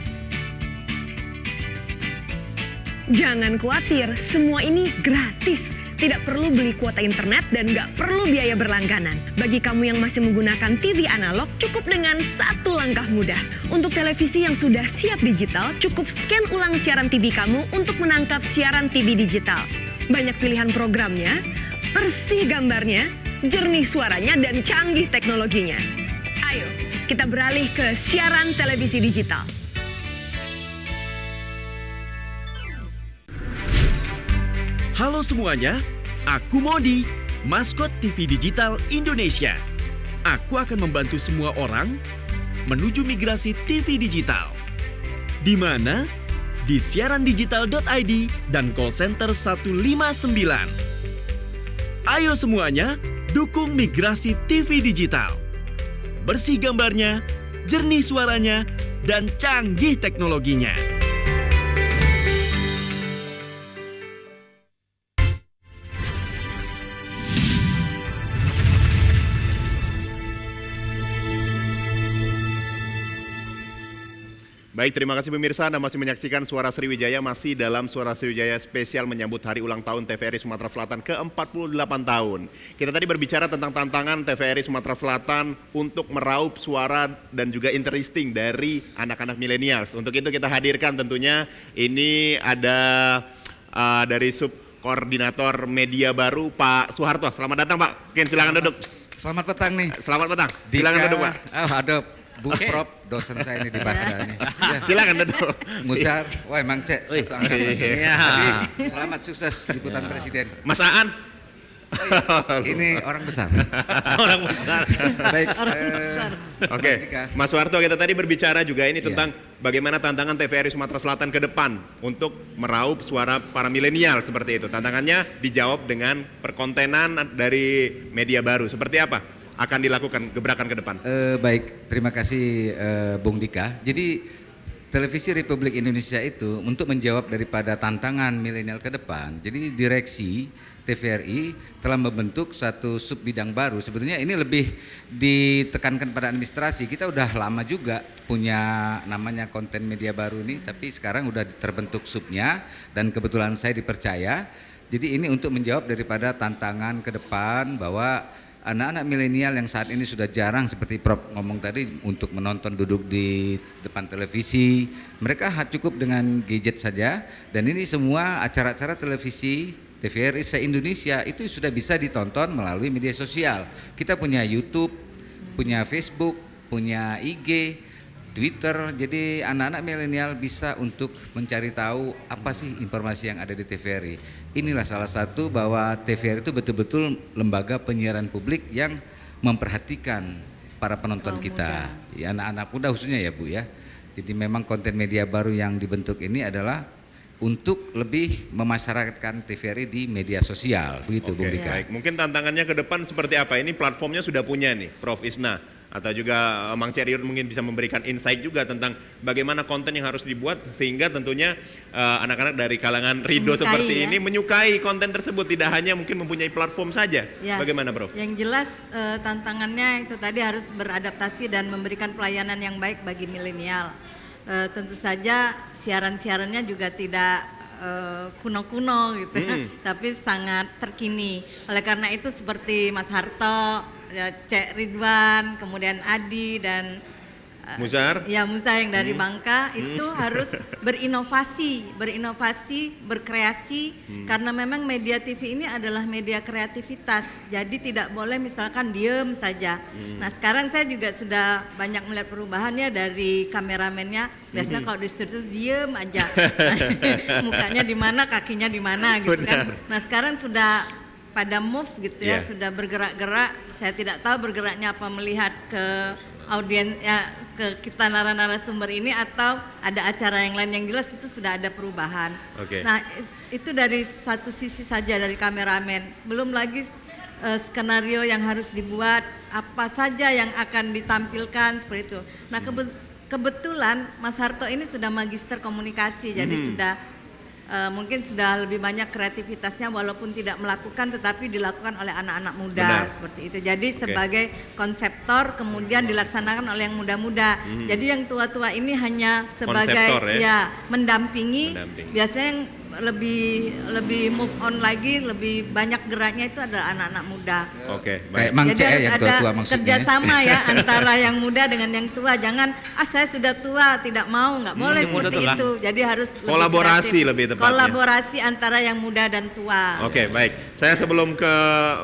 Speaker 16: Jangan khawatir, semua ini gratis. Tidak perlu beli kuota internet dan nggak perlu biaya berlangganan. Bagi kamu yang masih menggunakan TV analog, cukup dengan satu langkah mudah. Untuk televisi yang sudah siap digital, cukup scan ulang siaran TV kamu untuk menangkap siaran TV digital. Banyak pilihan programnya, bersih gambarnya, jernih suaranya, dan canggih teknologinya. Ayo, kita beralih ke siaran televisi digital.
Speaker 10: Halo semuanya, aku Modi, maskot TV Digital Indonesia. Aku akan membantu semua orang menuju migrasi TV digital. Di mana? Di siarandigital.id dan call center 159. Ayo semuanya, dukung migrasi TV digital. Bersih gambarnya, jernih suaranya, dan canggih teknologinya.
Speaker 2: Baik, terima kasih pemirsa. Anda masih menyaksikan Suara Sriwijaya, masih dalam Suara Sriwijaya spesial menyambut hari ulang tahun TVRI Sumatera Selatan ke-48 tahun. Kita tadi berbicara tentang tantangan TVRI Sumatera Selatan untuk meraup suara dan juga interesting dari anak-anak milenials. Untuk itu kita hadirkan tentunya ini ada dari Subkoordinator Media Baru Pak Soeharto. Selamat datang Pak. Mungkin silakan duduk.
Speaker 7: Selamat petang nih.
Speaker 2: Selamat petang. Silakan duduk Pak.
Speaker 7: Ada Bu Prof, dosen saya ini di Basra nih. Ya.
Speaker 2: Silakan duduk.
Speaker 7: Musar, wah emang cek satu angkatan. Tapi selamat sukses liputan Presiden.
Speaker 2: Mas Aan.
Speaker 7: Ini orang besar.
Speaker 3: Orang besar.
Speaker 7: Baik.
Speaker 2: Oke, Mas Soeharto, kita tadi berbicara juga ini tentang bagaimana tantangan TVRI Sumatera Selatan ke depan untuk meraup suara para milenial seperti itu. Tantangannya dijawab dengan perkontenan dari media baru. Seperti apa akan dilakukan gebrakan ke depan?
Speaker 7: Baik, terima kasih Bung Dika. Jadi Televisi Republik Indonesia itu untuk menjawab daripada tantangan milenial ke depan, jadi direksi TVRI telah membentuk satu sub bidang baru. Sebetulnya ini lebih ditekankan pada administrasi. Kita udah lama juga punya namanya konten media baru ini, tapi sekarang udah terbentuk subnya dan kebetulan saya dipercaya. Jadi ini untuk menjawab daripada tantangan ke depan bahwa anak-anak milenial yang saat ini sudah jarang seperti Prof ngomong tadi untuk menonton duduk di depan televisi, mereka cukup dengan gadget saja, dan ini semua acara-acara televisi TVRI se-Indonesia itu sudah bisa ditonton melalui media sosial. Kita punya YouTube, punya Facebook, punya IG, Twitter, jadi anak-anak milenial bisa untuk mencari tahu apa sih informasi yang ada di TVRI. Inilah salah satu bahwa TVRI itu betul-betul lembaga penyiaran publik yang memperhatikan para penonton kita, ya, anak-anak muda khususnya ya Bu ya. Jadi memang konten media baru yang dibentuk ini adalah untuk lebih memasyarakatkan TVRI di media sosial, begitu Bung Dika.
Speaker 2: Baik, mungkin tantangannya ke depan seperti apa? Ini platformnya sudah punya nih, Prof Isna, atau juga Mang Ceriur mungkin bisa memberikan insight juga tentang bagaimana konten yang harus dibuat sehingga tentunya anak-anak dari kalangan Rido seperti ini menyukai konten tersebut, tidak hanya mungkin mempunyai platform saja. Ya, bagaimana Prof?
Speaker 8: Yang jelas tantangannya itu tadi harus beradaptasi dan memberikan pelayanan yang baik bagi milenial. Tentu saja siaran-siarannya juga tidak kuno-kuno gitu, tapi sangat terkini. Oleh karena itu seperti Mas Harto, Cek Ridwan, kemudian Adi dan
Speaker 2: Musar.
Speaker 8: Ya, Musa yang dari Bangka itu harus berinovasi, berkreasi karena memang media TV ini adalah media kreativitas. Jadi tidak boleh misalkan diem saja. Nah, sekarang saya juga sudah banyak melihat perubahannya dari kameramennya. Biasanya kalau di studio diem aja. Mukanya di mana, kakinya di mana gitu kan. Nah, sekarang sudah pada move gitu ya, sudah bergerak-gerak. Saya tidak tahu bergeraknya apa, melihat ke audiens ya, ke kita narasumber ini atau ada acara yang lain. Yang jelas itu sudah ada perubahan. Nah, itu dari satu sisi saja dari kameramen. Belum lagi skenario yang harus dibuat, apa saja yang akan ditampilkan seperti itu. Nah, kebetulan Mas Harto ini sudah magister komunikasi, jadi sudah mungkin sudah lebih banyak kreativitasnya walaupun tidak melakukan tetapi dilakukan oleh anak-anak muda. Seperti itu. Jadi sebagai konseptor kemudian dilaksanakan oleh yang muda-muda. Jadi yang tua-tua ini hanya sebagai mendampingi. Biasanya yang lebih move on lagi, lebih banyak geraknya itu adalah anak-anak muda.
Speaker 7: Kayak Mang Cek yang tua-tua maksudnya.
Speaker 8: Kerjasama ya antara yang muda dengan yang tua. Jangan saya sudah tua tidak mau, nggak boleh seperti itu. Jadi harus
Speaker 2: kolaborasi lebih tepatnya.
Speaker 8: Kolaborasi antara yang muda dan tua.
Speaker 2: Baik. Saya sebelum ke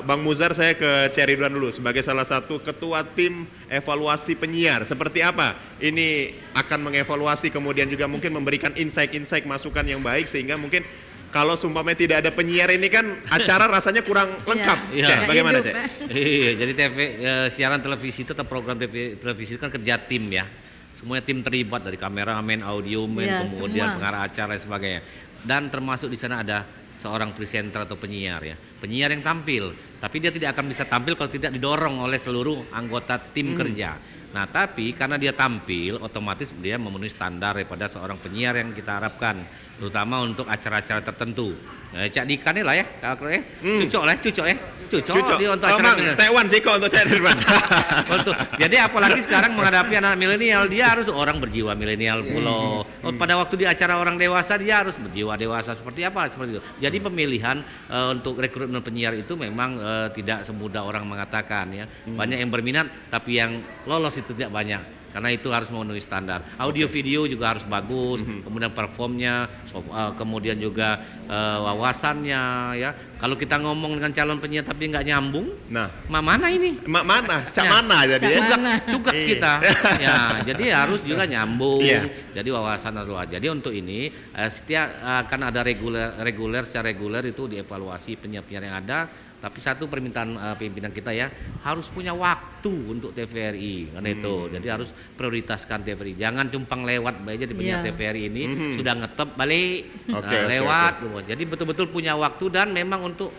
Speaker 2: Bang Muzar, saya ke Ceridwan dulu sebagai salah satu ketua tim evaluasi penyiar. Seperti apa ini akan mengevaluasi kemudian juga mungkin memberikan insight-insight masukan yang baik sehingga mungkin kalau sumpamanya tidak ada penyiar ini kan acara rasanya kurang lengkap. Bagaimana Cek?
Speaker 3: Iya, jadi siaran televisi itu atau program televisi itu kan kerja tim ya. Semuanya tim terlibat dari kameramen, audiomen, kemudian pengarah acara dan sebagainya. Dan termasuk di sana ada seorang presenter atau penyiar ya. Penyiar yang tampil, tapi dia tidak akan bisa tampil kalau tidak didorong oleh seluruh anggota tim kerja. Nah, tapi karena dia tampil, otomatis dia memenuhi standar daripada seorang penyiar yang kita harapkan, terutama untuk acara-acara tertentu. Cak Dika nih lah ya, cocok dia untuk acara milenial.
Speaker 2: Taiwan sih kok untuk Cak Dirman.
Speaker 3: Jadi apalagi sekarang menghadapi anak milenial, dia harus orang berjiwa milenial pula. Pada waktu di acara orang dewasa dia harus berjiwa dewasa seperti apa, seperti itu. Jadi pemilihan untuk rekrutmen penyiar itu memang tidak semudah orang mengatakan ya. Banyak yang berminat tapi yang lolos itu tidak banyak. Karena itu harus memenuhi standar. Audio video juga harus bagus, kemudian performnya, kemudian juga wawasannya ya. Kalau kita ngomong dengan calon penyiar tapi nggak nyambung, mana ini?
Speaker 2: Mana? Cak mana jadi ya?
Speaker 3: Juga kita. Ya, jadi harus juga nyambung. Jadi wawasan harus. Jadi untuk ini setiap akan ada reguler secara reguler itu dievaluasi penyiar-penyiar yang ada. Tapi satu permintaan pimpinan kita ya, harus punya waktu untuk TVRI kan itu. Jadi harus prioritaskan TVRI. Jangan cumpang lewat aja di penyiar TVRI ini sudah ngetop balik lewat. Jadi betul-betul punya waktu dan memang untuk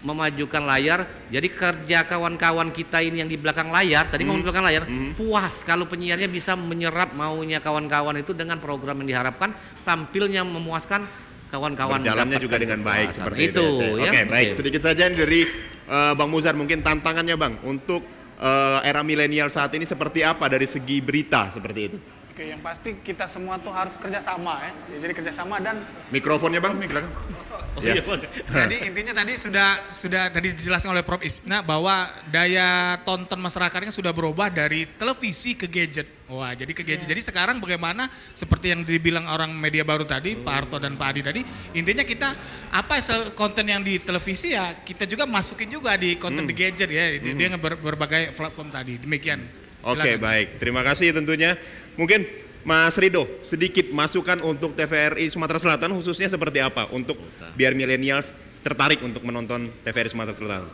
Speaker 3: memajukan layar. Jadi kerja kawan-kawan kita ini yang di belakang layar, tadi ngomong di belakang layar, puas kalau penyiarnya bisa menyerap maunya kawan-kawan itu dengan program yang diharapkan, tampilnya memuaskan, kawan-kawan
Speaker 2: berjalannya juga dengan baik seperti itu ya. Oke, baik. Sedikit saja dari Bang Muzar, mungkin tantangannya Bang untuk era milenial saat ini seperti apa dari segi berita seperti itu?
Speaker 5: Oke, yang pasti kita semua tuh harus kerjasama ya. Jadi kerjasama dan
Speaker 2: mikrofonnya Bang, silakan.
Speaker 5: Jadi intinya tadi sudah tadi dijelaskan oleh Prof Isna bahwa daya tonton masyarakatnya sudah berubah dari televisi ke gadget. Wah, jadi ke gadget. Jadi sekarang bagaimana seperti yang dibilang orang media baru tadi, Pak Harto dan Pak Adi tadi, intinya kita apa konten yang di televisi ya kita juga masukin juga di konten di gadget ya. Dia berbagai platform tadi. Demikian.
Speaker 2: Oke, baik. Terima kasih tentunya. Mungkin Mas Rido, sedikit masukan untuk TVRI Sumatera Selatan khususnya seperti apa untuk biar milenial tertarik untuk menonton TVRI Sumatera Selatan?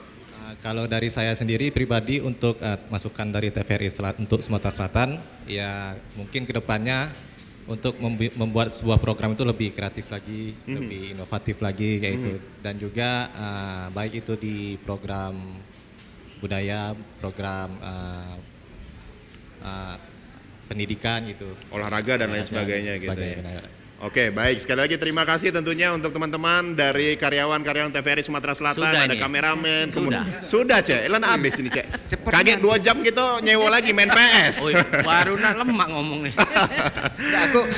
Speaker 1: Kalau dari saya sendiri pribadi untuk masukan dari TVRI untuk Sumatera Selatan, ya mungkin kedepannya untuk membuat sebuah program itu lebih kreatif lagi, lebih inovatif lagi kayak itu, dan juga baik itu di program budaya, program pendidikan gitu,
Speaker 2: olahraga dan lain sebagainya gitu ya. Oke, baik. Sekali lagi terima kasih tentunya untuk teman-teman dari karyawan-karyawan TVRI Sumatera Selatan, ada kameramen, sudah Cek, elan abis ini Cek. Kaget 2 jam gitu nyewa lagi main PS.
Speaker 3: Baru nak lemak ngomongnya.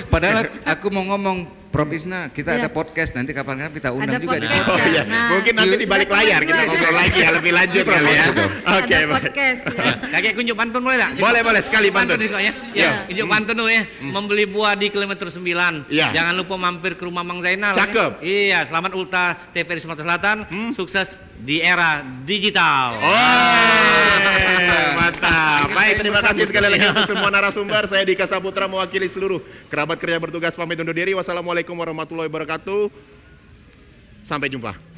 Speaker 7: Padahal aku mau ngomong Prof Isna, kita ada podcast nanti kapan-kapan kita undang juga di podcast.
Speaker 2: Oh, iya. Mungkin nanti di balik layar kita ngobrol lagi ya, lebih lanjut kali ya. Oke,
Speaker 8: podcast ya.
Speaker 3: Kakek kunjuk pantun boleh tak?
Speaker 2: Boleh sekali pantun.
Speaker 3: Ya, kunjuk pantun dulu ya. Membeli buah di kilometer 9. Jangan lupa mampir ke rumah Mang Zainal.
Speaker 2: Cakep.
Speaker 3: Iya, selamat ulta TVRI Sumatera Selatan. Sukses di era digital.
Speaker 2: Mantap. Baik, terima kasih sekali lagi untuk semua narasumber. Saya Dika Saputra mewakili seluruh kerabat kerja bertugas pamit undur diri. Wassalamualaikum warahmatullahi wabarakatuh. Sampai jumpa.